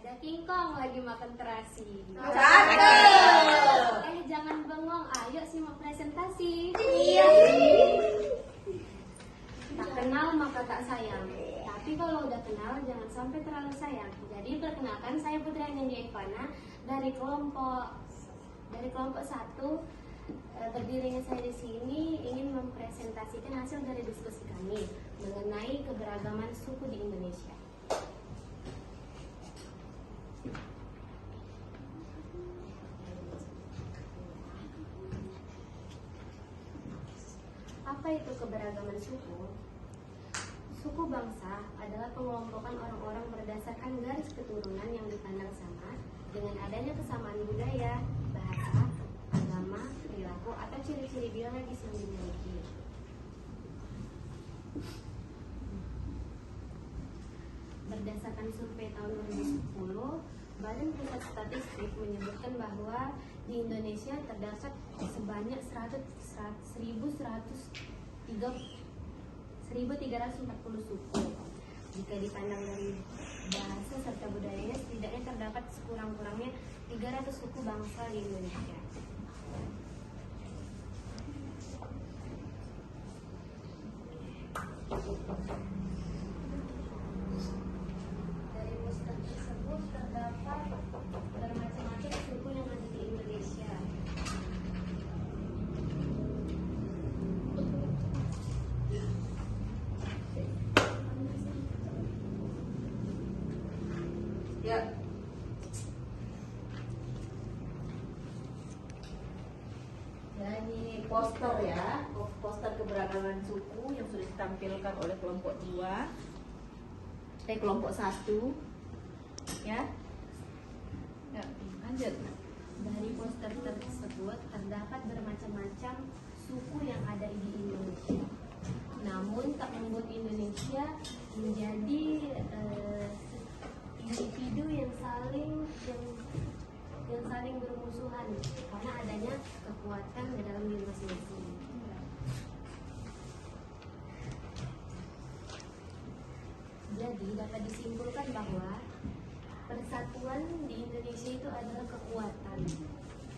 Ada kingkong lagi makan terasi. Cakep. Jangan bengong, ayo simak presentasi. Iya. Tak kenal maka tak sayang. Tapi kalau udah kenal jangan sampai terlalu sayang. Jadi perkenalkan, saya Putri Anindya Ivana dari kelompok 1. Berdirinya saya di sini ingin mempresentasikan hasil dari diskusi kami mengenai keberagaman suku di Indonesia. Apa itu keberagaman suku? Suku bangsa adalah pengelompokan orang-orang berdasarkan garis keturunan yang dipandang sama dengan adanya kesamaan budaya, bahasa, agama, perilaku, atau ciri-ciri biologis yang dimiliki. Berdasarkan survei tahun 2010, Badan Pusat Statistik menyebutkan bahwa di Indonesia terdapat sebanyak 1.340 suku. Jika dipandang dari bahasa serta budayanya, setidaknya terdapat sekurang-kurangnya 300 suku bangsa di Indonesia. Dari poster tersebut terdapat bermacam-macam suku yang ada di Indonesia. Ya. Ya, ini poster ya, poster keberagaman suku yang sudah ditampilkan oleh kelompok 2, kelompok 1, ya. Ya, lanjut. Dari poster tersebut terdapat bermacam-macam suku yang ada di Indonesia. Namun tak membuat Indonesia menjadi individu yang saling bermusuhan karena adanya kekuatan di dalam diri masing-masing. Jadi dapat disimpulkan bahwa persatuan di Indonesia itu adalah kekuatan,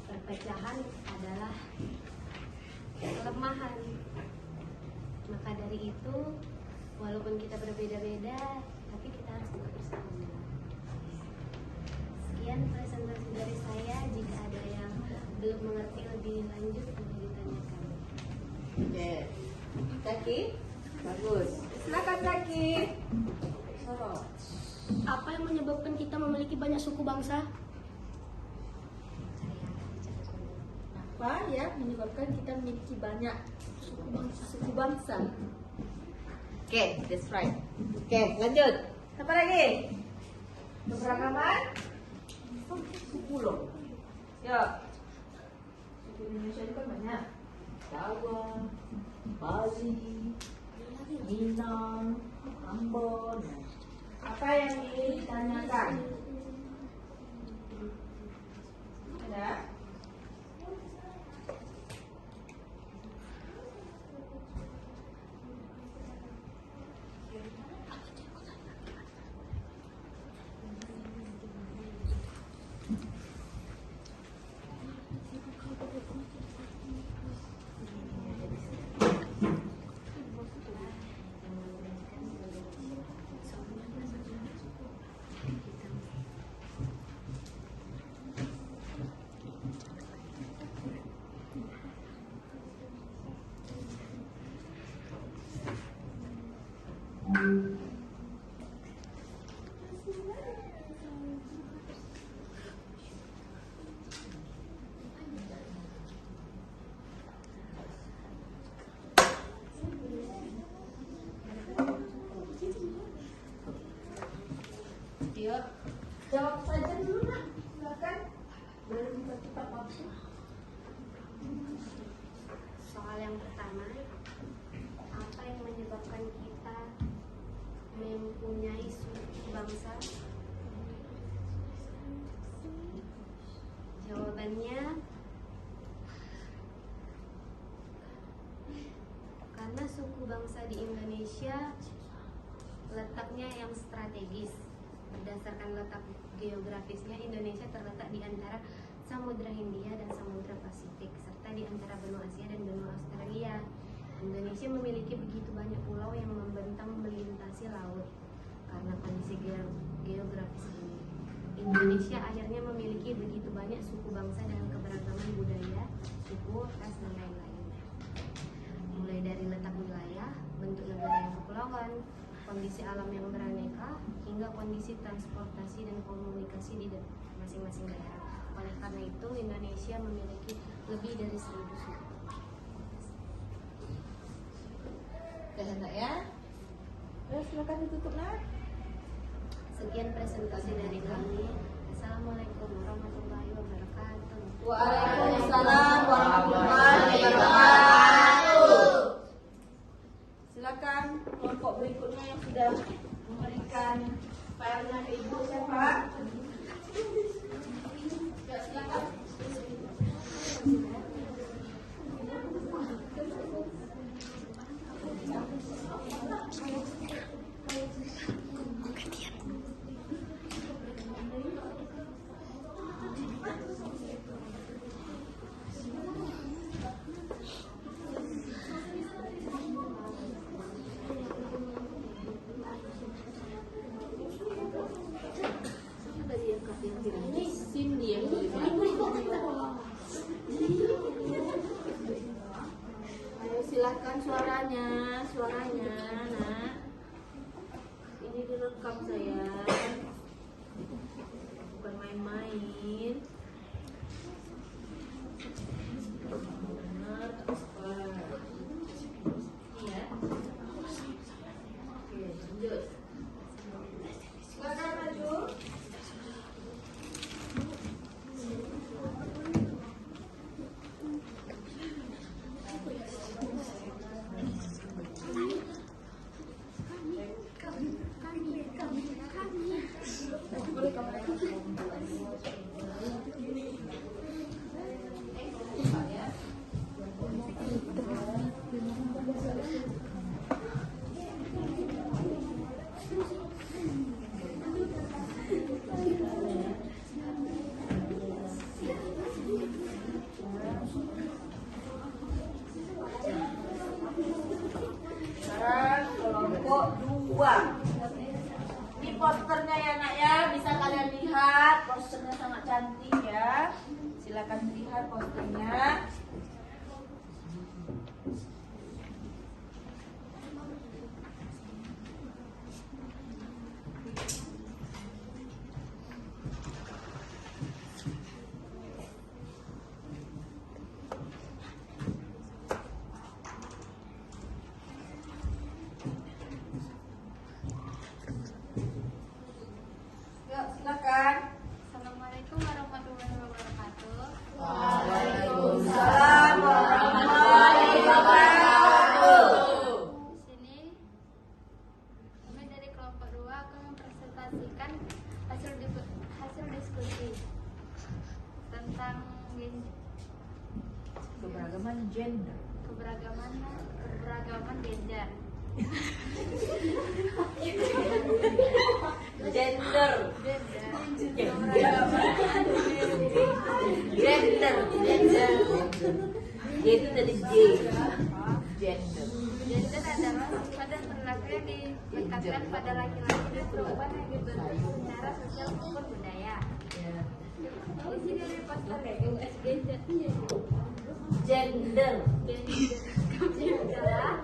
perpecahan adalah kelemahan. Maka dari itu, walaupun kita berbeda-beda, tapi kita harus tetap bersama. Sekian presentasi dari saya. Jika ada yang belum mengerti lebih lanjut, boleh ditanyakan. Oke. Kaki, bagus. Silakan Kaki. Sorot. Apa yang menyebabkan kita memiliki banyak suku bangsa? Apa yang menyebabkan kita memiliki banyak suku bangsa? Oke, that's right. Oke, lanjut. Apa lagi? Keberagaman suku loh. Ya. Suku Indonesia itu kan banyak. Jawa, Bali, Minang, Ambon. Apa yang ditanyakan? Ada? Yuk, jawab saja dulu nak, silakan. Biar kita cepat waktu. Soal yang pertama, apa yang menyebabkan kita mempunyai suku bangsa? Jawabannya, karena suku bangsa di Indonesia letaknya yang strategis. Berdasarkan letak geografisnya, Indonesia terletak di antara Samudra Hindia dan Samudra Pasifik, serta di antara benua Asia dan benua Australia. Indonesia memiliki begitu banyak pulau yang membentang melintasi laut. Karena kondisi geografis ini, Indonesia akhirnya memiliki begitu banyak suku bangsa dengan keberagaman budaya, suku, ras, dan lain-lain. Mulai dari letak wilayah, bentuk negara yang kepulauan, kondisi alam yang beraneka, hingga kondisi transportasi dan komunikasi di masing-masing daerah. Oleh karena itu, Indonesia memiliki lebih dari 1000 suku. Kehendak ya. Silakan ditutup nak. Sekian presentasi dari kami. Assalamualaikum warahmatullahi wabarakatuh. Waalaikumsalam warahmatullahi wabarakatuh. Silakan kelompok berikutnya yang sudah memberikan filenya ke ibu siapa? Ayo silakan suaranya, nak. Ini direkam sayang, bukan main-main. Benar, iya. Oke, lanjut. Silakan maju. Sekarang kelompok 2. Ini posternya ya nak ya, bisa kalian lihat. Posternya sangat cantik ya. Silakan lihat posternya. Yuk, silakan. Assalamualaikum warahmatullahi wabarakatuh. Waalaikumsalam warahmatullahi wabarakatuh. Di sini kami dari kelompok 2 akan mempresentasikan hasil diskusi tentang Keberagaman gender. keberagaman gender. Gender. Itu dari J. Gender. Gender adalah sifat dan perilaku yang dilekatkan pada laki-laki dan perempuan yang dibentuk secara sosial maupun budaya. Di sini ada poster gender. Gender. Kami adalah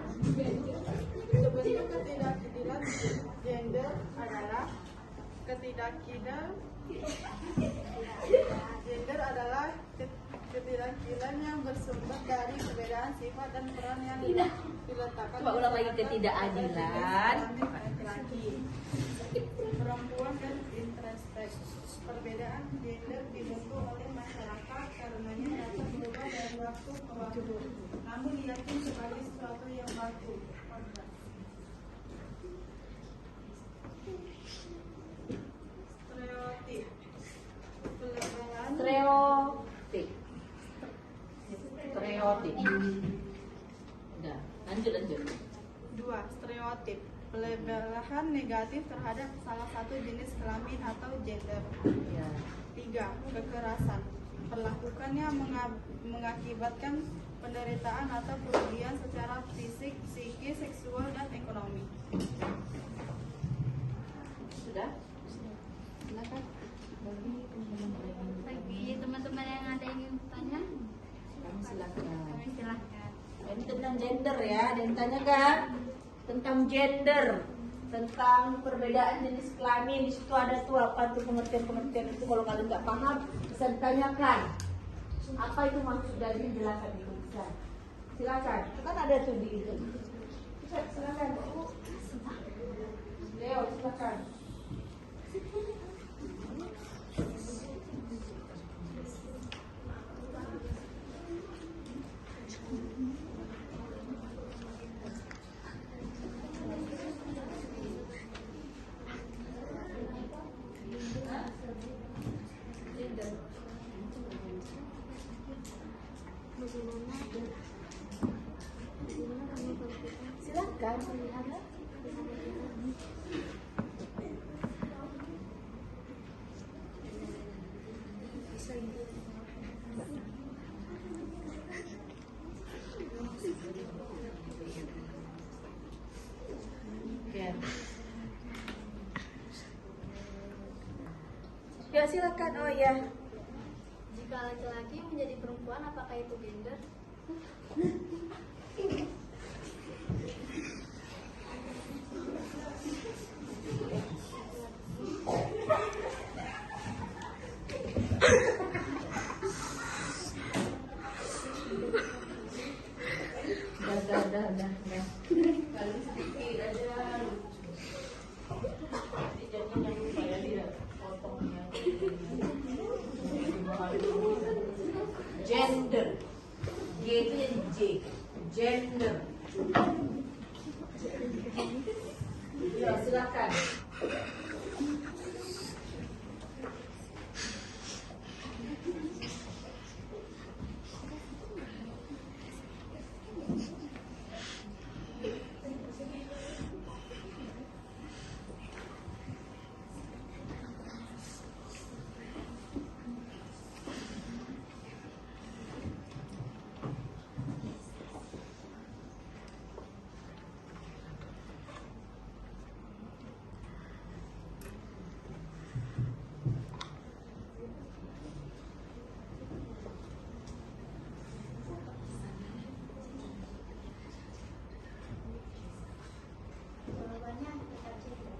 Ketidakadilan gender adalah ketidakadilan yang bersumber dari perbedaan sifat dan peran yang diletakkan Coba ulang lagi, ketidakadilan. laki-laki, perempuan dan introspek. Perbedaan gender dibentuk oleh masyarakat karenanya dapat berubah dari waktu ke waktu, namun diyakini sebagai sesuatu yang baku. Stereotip. Pelebelan Stereotip. Udah, lanjut. 2. Stereotip. Pelebelan negatif terhadap salah satu jenis kelamin atau gender. Ya. 3. Kekerasan. Perlakukannya mengakibatkan penderitaan atau kerugian secara fisik, psikis, seksual, dan ekonomi. Sudah? Silakan. bagi teman-teman yang ada yang ingin bertanya, Kami silakan. kami silahkan. Ini tentang gender ya, ada yang tanya kan? Tentang gender, tentang perbedaan jenis kelamin. Di situ ada tuh apa tuh pengertian itu, kalau kalian nggak paham bisa ditanyakan. Apa itu maksud dari penjelasan itu bisa? Silakan. Itu kan ada tuh di itu. Silakan. Leo, silakan. Ken. Ya silakan. Oh ya. Jika laki-laki menjadi perempuan, apakah itu gender? Udah. Kali sedikit aja. Jangan lupa ya dia potongnya. Gender. G itu jadi J. Gender. Ya silakan. Jawabannya tetap gender.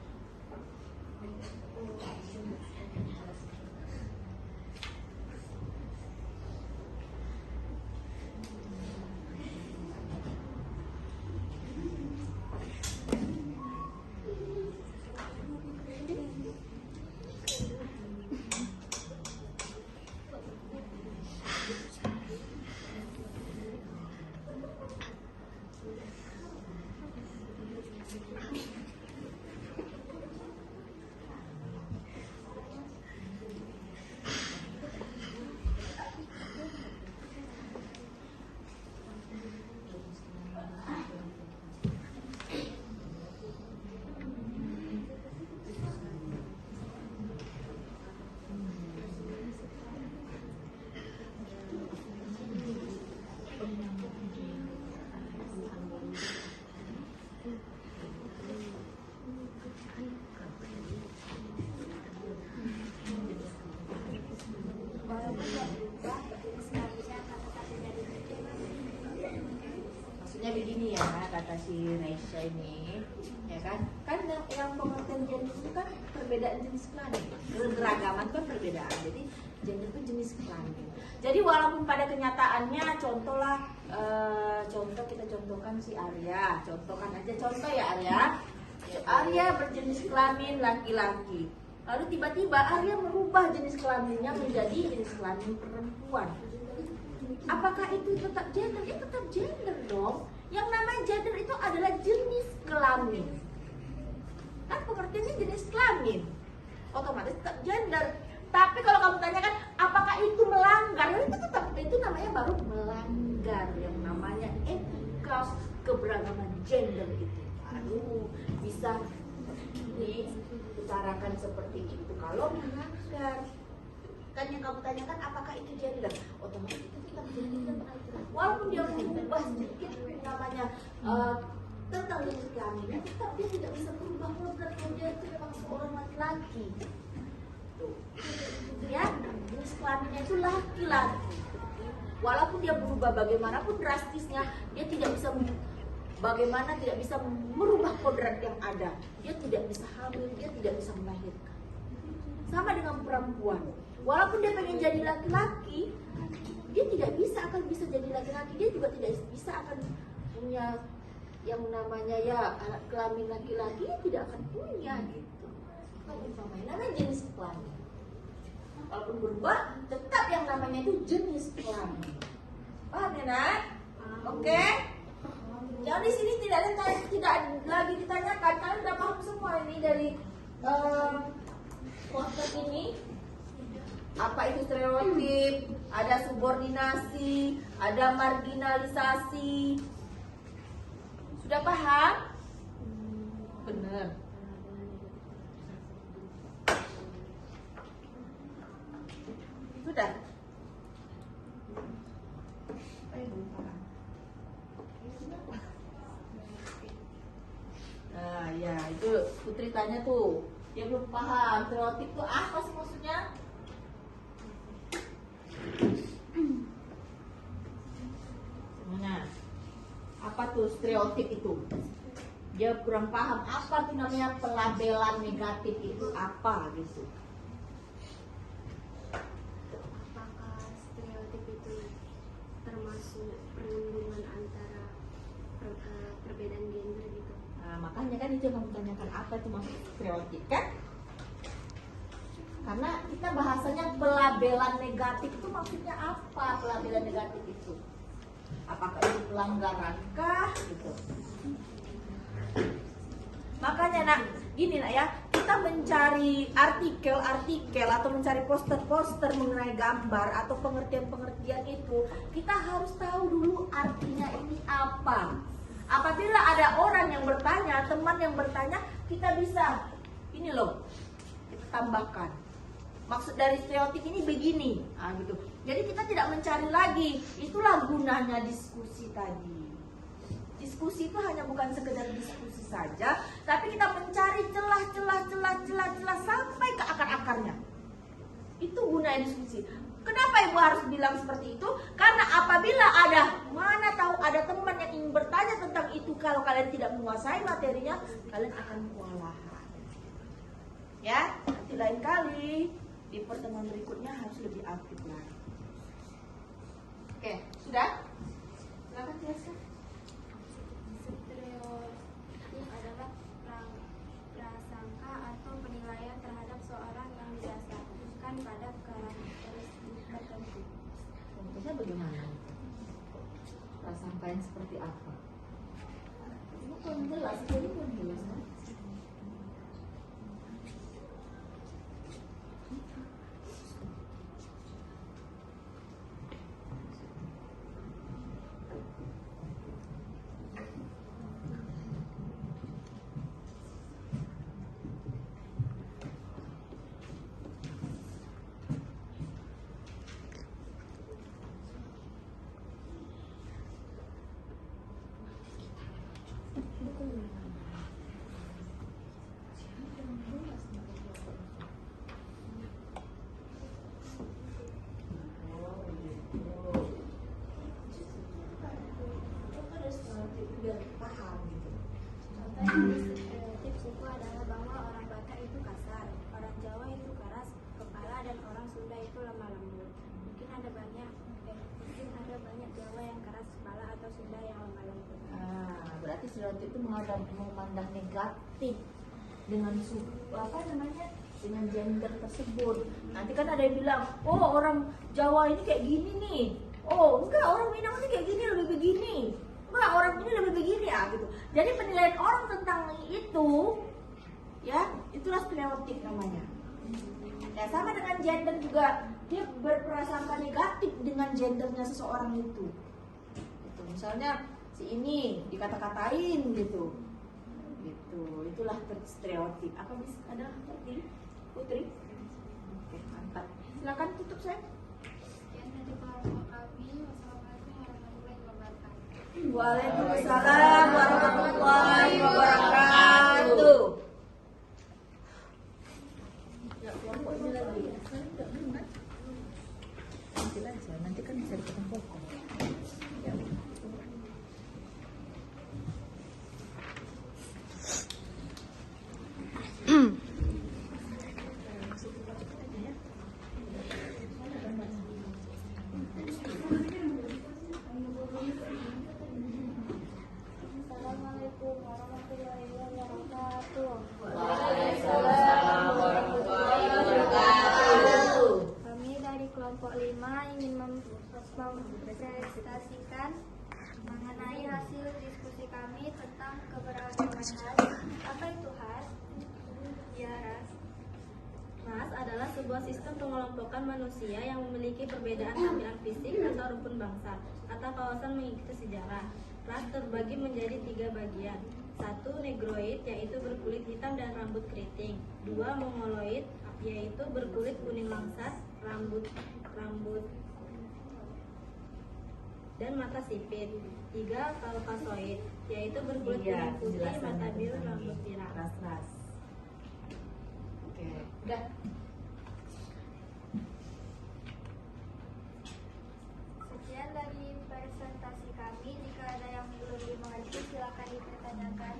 Maksudnya begini ya, kata si Raisya ini, ya kan yang pengertian gender itu kan perbedaan jenis kelamin. Keragaman kan perbedaan, jadi gender itu jenis kelamin. Jadi walaupun pada kenyataannya contoh kita contohkan si Arya, contohkan aja contoh ya Arya. Arya berjenis kelamin laki-laki. Lalu tiba-tiba Arya merubah jenis kelaminnya menjadi jenis kelamin perempuan. Apakah itu tetap gender? Ya tetap gender dong. Yang namanya gender itu adalah jenis kelamin. Kan pengertiannya jenis kelamin, otomatis tetap gender. Tapi kalau kamu tanyakan apakah itu melanggar, itu tetap itu namanya baru melanggar yang namanya etika keberagaman gender itu. Aduh, bisa diutarakan seperti itu kalau melanggar. Kan yang kamu tanyakan apakah itu gender, otomatis itu tetap gender. Walaupun dia mengubah sedikit namanya tentang jenis kelaminnya, tetap dia tidak bisa berubah kodrat kalau dia itu memang seorang laki-laki. Tuh, ya jenis kelaminnya itu laki-laki. Walaupun dia berubah bagaimanapun drastisnya, dia tidak bisa bagaimana tidak bisa merubah kodrat yang ada. Dia tidak bisa hamil, dia tidak bisa melahirkan. Sama dengan perempuan. Walaupun dia pengen jadi laki-laki, dia tidak akan bisa jadi laki-laki. Dia juga tidak bisa akan punya yang namanya ya kelamin laki-laki, dia tidak akan punya gitu. Namanya jenis kelamin. Walaupun berubah, tetap yang namanya itu jenis kelamin. Paham ya Nak? Oke? Jangan di sini tidak lagi ditanyakan. Kalian udah paham semua ini dari konsep ini. Apa itu stereotip, ada subordinasi, ada marginalisasi. Sudah paham? Benar. Sudah. Belum paham. Nah, ya itu Putri tanya tuh, dia belum paham stereotip itu apa sih maksudnya? Semuanya. Apa tuh stereotip itu? Dia kurang paham apa tuh namanya pelabelan negatif itu apa gitu. Apakah stereotip itu termasuk perlindungan antara perbedaan gender gitu? Nah, makanya kan itu yang kamu tanyakan apa itu maksud stereotip kan? Karena kita bahasanya pelabelan negatif itu maksudnya apa pelabelan negatif itu? Apakah itu pelanggaran-kah gitu? Makanya nak, gini nak ya, kita mencari artikel-artikel atau mencari poster-poster mengenai gambar atau pengertian-pengertian itu, kita harus tahu dulu artinya ini apa. Apabila ada orang yang bertanya, teman yang bertanya, kita bisa ini loh, kita tambahkan. Maksud dari stereotip ini begini, gitu. Jadi kita tidak mencari lagi. Itulah gunanya diskusi tadi. Diskusi itu hanya bukan sekedar diskusi saja, tapi kita mencari celah sampai ke akar-akarnya. Itu gunanya diskusi. Kenapa Ibu harus bilang seperti itu? Karena apabila mana tahu ada teman yang ingin bertanya tentang itu, kalau kalian tidak menguasai materinya, kalian akan kewalahan. Ya, nanti lain kali di pertemuan berikutnya harus lebih aktif lagi. Oke, sudah? Silakan jelaskan. Stereotip adalah prasangka atau penilaian terhadap seorang yang didasarkan pada karakteristik tertentu. Contohnya bagaimana? Prasangka yang seperti apa? Ini kurang jelas, jadi kurang jelas kan? Stereotip suku adalah bahwa orang Batak itu kasar, orang Jawa itu keras kepala, dan orang Sunda itu lemah lembut. Mungkin ada banyak Jawa yang keras kepala atau Sunda yang lemah lembut. Berarti stereotip itu memandang negatif dengan dengan gender tersebut. Nanti kan ada yang bilang, oh orang Jawa ini kayak gini nih. Oh enggak, orang Minang ini kayak gini, lebih begini. Enggak, orang ini lebih begini ya gitu. Jadi penilaian orang tentang itu, ya itulah stereotip namanya. Ya sama dengan gender juga, dia berprasangka negatif dengan gendernya seseorang itu. Gitu. Misalnya si ini dikata-katain gitu. Itulah stereotip. Apa bisa ada ngerti, Putri? Oke, mantap. Silakan tutup saya. Sekian dari kelompok kami. Wassalamualaikum warahmatullahi wabarakatuh. Waalaikumsalam warahmatullahi wabarakatuh. Ya, kelompok ini lagi ya. Nanti aja, nanti kan bisa dikelompok. Ya. Assalamualaikum warahmatullahi wabarakatuh. Waalaikumsalam warahmatullahi wabarakatuh. Kami dari kelompok 5 ingin mempresentasikan mengenai hasil diskusi kami tentang keberagaman ras. Apa itu ras? Ya, ras. Ras adalah sebuah sistem pengelompokan manusia yang memiliki perbedaan tampilan fisik atau rukun bangsa atau kawasan mengikuti sejarah. Ras terbagi menjadi 3 bagian, 1. Negroid, yaitu berkulit hitam dan rambut keriting. 2. Mongoloid, yaitu berkulit kuning langsat, rambut dan mata sipit. 3. Kaukasoid, yaitu berkulit Iya, kuning putih, penjelasannya mata biru, begini. rambut pirang. Ras-ras. Oke, udah. Sekian dari presentasi kami. Jika ada yang belum dimengerti, silakan dipertanyakan.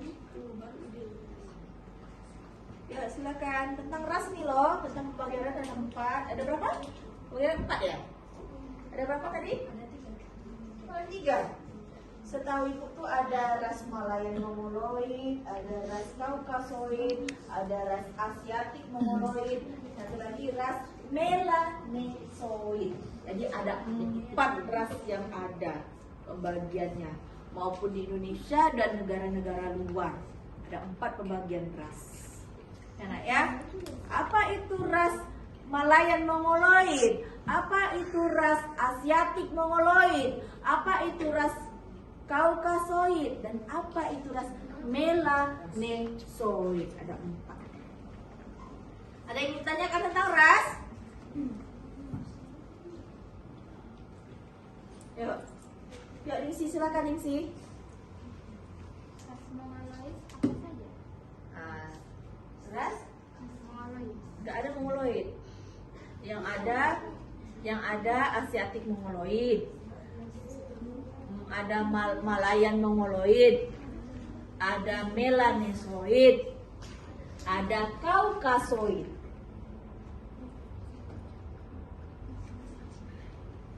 Ya, silakan. Tentang ras nih loh, tentang pembagian ada 4. Ada berapa? Pembagian 4 ya? Ada berapa tadi? Ada 3. Setahu ibu tuh ada ras Malayan Mongoloid, ada ras Kaukasoid, ada ras Asiatik Mongoloid, satu lagi ras Melanesoid. Jadi ada 4 ras yang ada pembagiannya, maupun di Indonesia dan negara-negara luar. Ada 4 pembagian ras. Enak ya? Apa itu ras Malayan Mongoloid? Apa itu ras Asiatik Mongoloid? Apa itu ras Kaukasoid? Dan apa itu ras Melanesoid? Ada 4. Ada yang ditanyakan tentang ras? Yuk, yuk Ningsi, silakan Ningsi. Ras Mongoloid apa saja? Ras? Mongoloid. Nggak ada Mongoloid. Yang ada Asiatik Mongoloid. Ada Malayan Mongoloid. Ada Melanesoid. Ada Kaukasoid.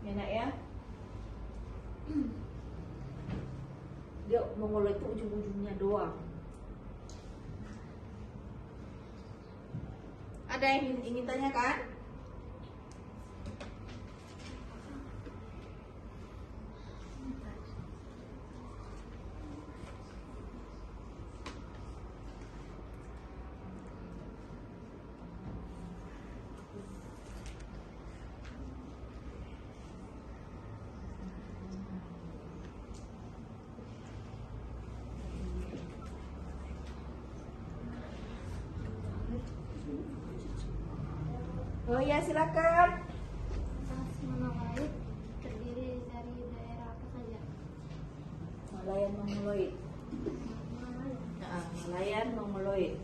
Enak ya? Dia Mongoloid itu ujung-ujungnya doang. Ada yang ingin tanyakan? Oh ya, silakan. Ras Mongoloid terdiri dari daerah apa saja? Malayan Mongoloid. Nah, Malayan Mongoloid.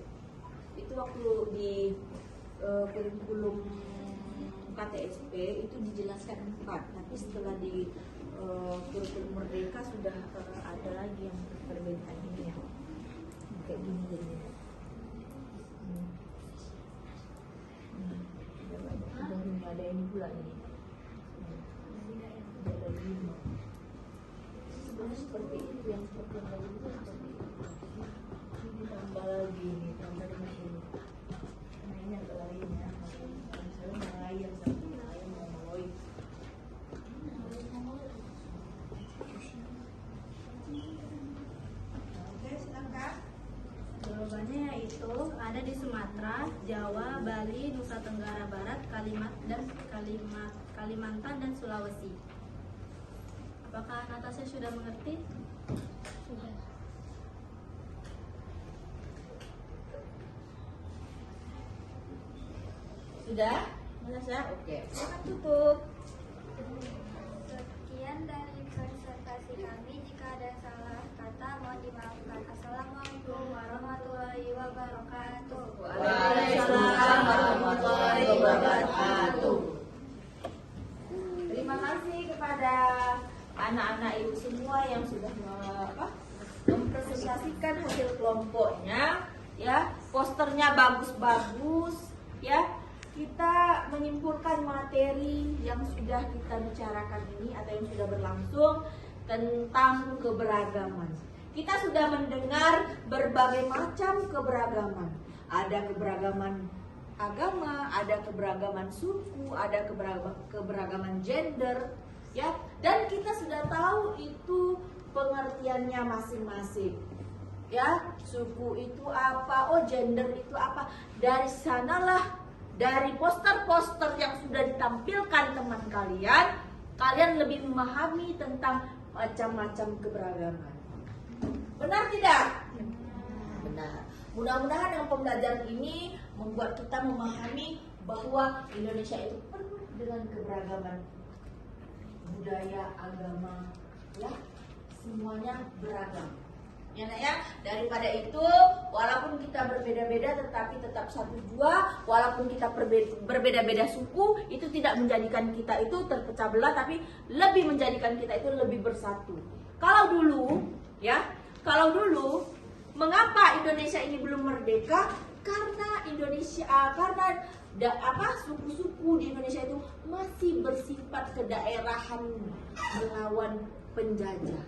Itu waktu di kurikulum KTSP itu dijelaskan 4, tapi setelah di kurikulum Merdeka sudah ada lagi yang perbedaan ini ya. Kayak gini jadinya. Ada ini pula ini. Ada 5. Sebenarnya seperti itu, yang seperti yang tadi itu seperti itu. Ini tambah lagi nih, tambah dengan ini. Nah ini ada lainnya. Misalnya Malayan satu, Malayan Mongoloid. Oke, silakan. Jawabannya yaitu ada di Sumatera, Jawa, Bali, Nusa Tenggara Barat, Kalimantan, dan Sulawesi. Apakah Natasha sudah mengerti? Sudah. Sudah? Natasha? Oke. Silakan tutup. Sekian dari presentasi kami. Jika ada salah kata, mohon dimaafkan. Assalamualaikum warahmatullahi wabarakatuh. Waalaikumsalam warahmatullahi wabarakatuh. Terima kasih kepada anak-anak ibu semua yang sudah mempresentasikan hasil kelompoknya, ya. Posternya bagus-bagus, ya. Kita menyimpulkan materi yang sudah kita bicarakan ini atau yang sudah berlangsung tentang keberagaman. Kita sudah mendengar berbagai macam keberagaman. Ada keberagaman agama, ada keberagaman suku, ada keberagaman gender, ya. Dan kita sudah tahu itu pengertiannya masing-masing. Ya, suku itu apa? Oh, gender itu apa? Dari sanalah, dari poster-poster yang sudah ditampilkan teman kalian, kalian lebih memahami tentang macam-macam keberagaman. Benar tidak? Nah, mudah-mudahan dengan pembelajaran ini membuat kita memahami bahwa Indonesia itu penuh dengan keberagaman budaya, agama, ya, semuanya beragam. Ya, Nak, ya. Daripada itu, walaupun kita berbeda-beda tetapi tetap satu jua, walaupun kita berbeda-beda suku, itu tidak menjadikan kita itu terpecah belah, tapi lebih menjadikan kita itu lebih bersatu. Kalau dulu, ya, mengapa Indonesia ini belum merdeka? Karena suku-suku di Indonesia itu masih bersifat kedaerahan melawan penjajah.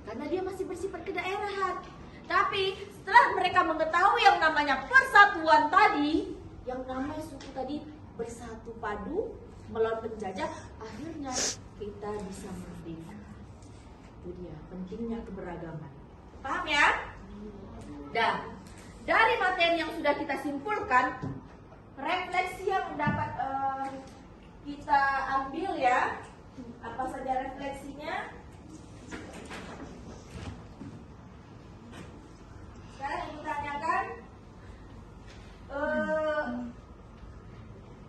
Karena dia masih bersifat kedaerahan. Tapi setelah mereka mengetahui yang namanya persatuan tadi, yang namanya suku tadi bersatu padu melawan penjajah, akhirnya kita bisa merdeka. Itu dia pentingnya keberagaman. Paham ya? Dan dari materi yang sudah kita simpulkan, refleksi yang dapat kita ambil ya, apa saja refleksinya? Sekarang ibu tanyakan,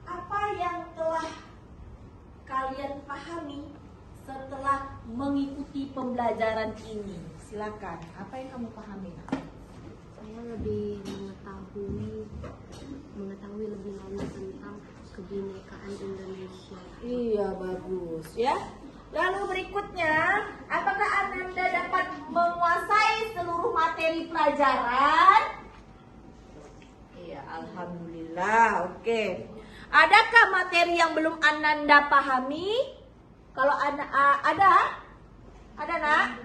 apa yang telah kalian pahami setelah mengikuti pembelajaran ini? Silakan, apa yang kamu pahami? Saya lebih mengetahui lebih lanjut tentang kebinekaan Indonesia. Iya, bagus ya. Lalu berikutnya, apakah Ananda dapat menguasai seluruh materi pelajaran? Iya, alhamdulillah. Oke. Adakah materi yang belum Ananda pahami? Kalau ada, Nak?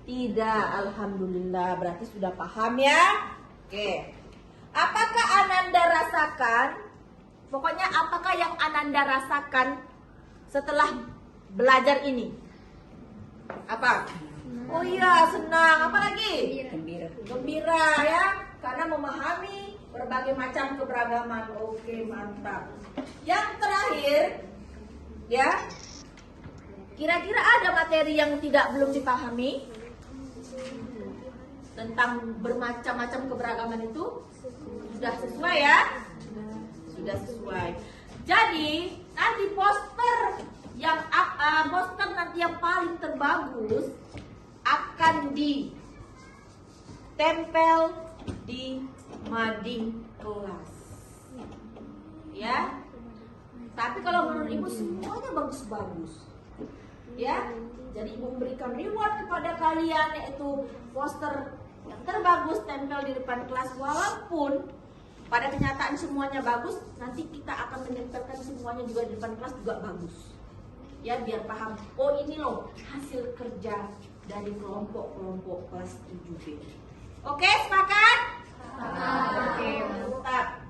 Tidak, alhamdulillah. Berarti sudah paham ya. Oke. Apakah Ananda rasakan? Pokoknya apakah yang Ananda rasakan setelah belajar ini? Apa? Oh iya, senang. Apa lagi? Gembira ya, karena memahami berbagai macam keberagaman. Oke, mantap. Yang terakhir, ya, kira-kira ada materi yang belum dipahami tentang bermacam-macam keberagaman itu? Sudah sesuai ya? Sudah sesuai. Jadi nanti poster nanti yang paling terbagus akan ditempel di mading kelas. Ya. Tapi kalau menurut ibu semuanya bagus-bagus. Ya. Jadi ibu memberikan reward kepada kalian, yaitu poster yang terbagus tempel di depan kelas. Walaupun pada kenyataan semuanya bagus, nanti kita akan menempelkan semuanya juga di depan kelas juga bagus. Ya, biar paham, oh ini loh hasil kerja dari kelompok-kelompok kelas 7B. Oke, sepakat? Oke, mantap.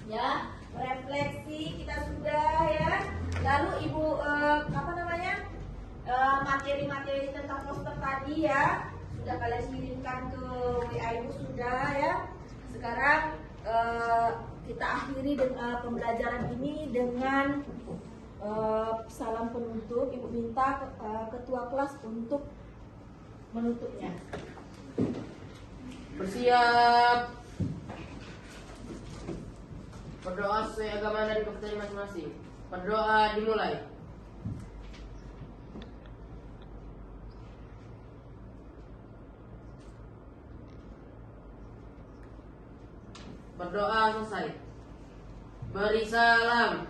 Ya, refleksi kita sudah ya. Lalu ibu materi-materi tentang poster tadi ya sudah kalian kirimkan ke WA ibu sudah ya. Sekarang kita akhiri dengan pembelajaran ini dengan salam penutup. Ibu minta ketua kelas untuk menutupnya. Bersiap. Berdoa sesuai agama dan kepercayaan masing-masing. Berdoa dimulai. Berdoa selesai. Beri salam.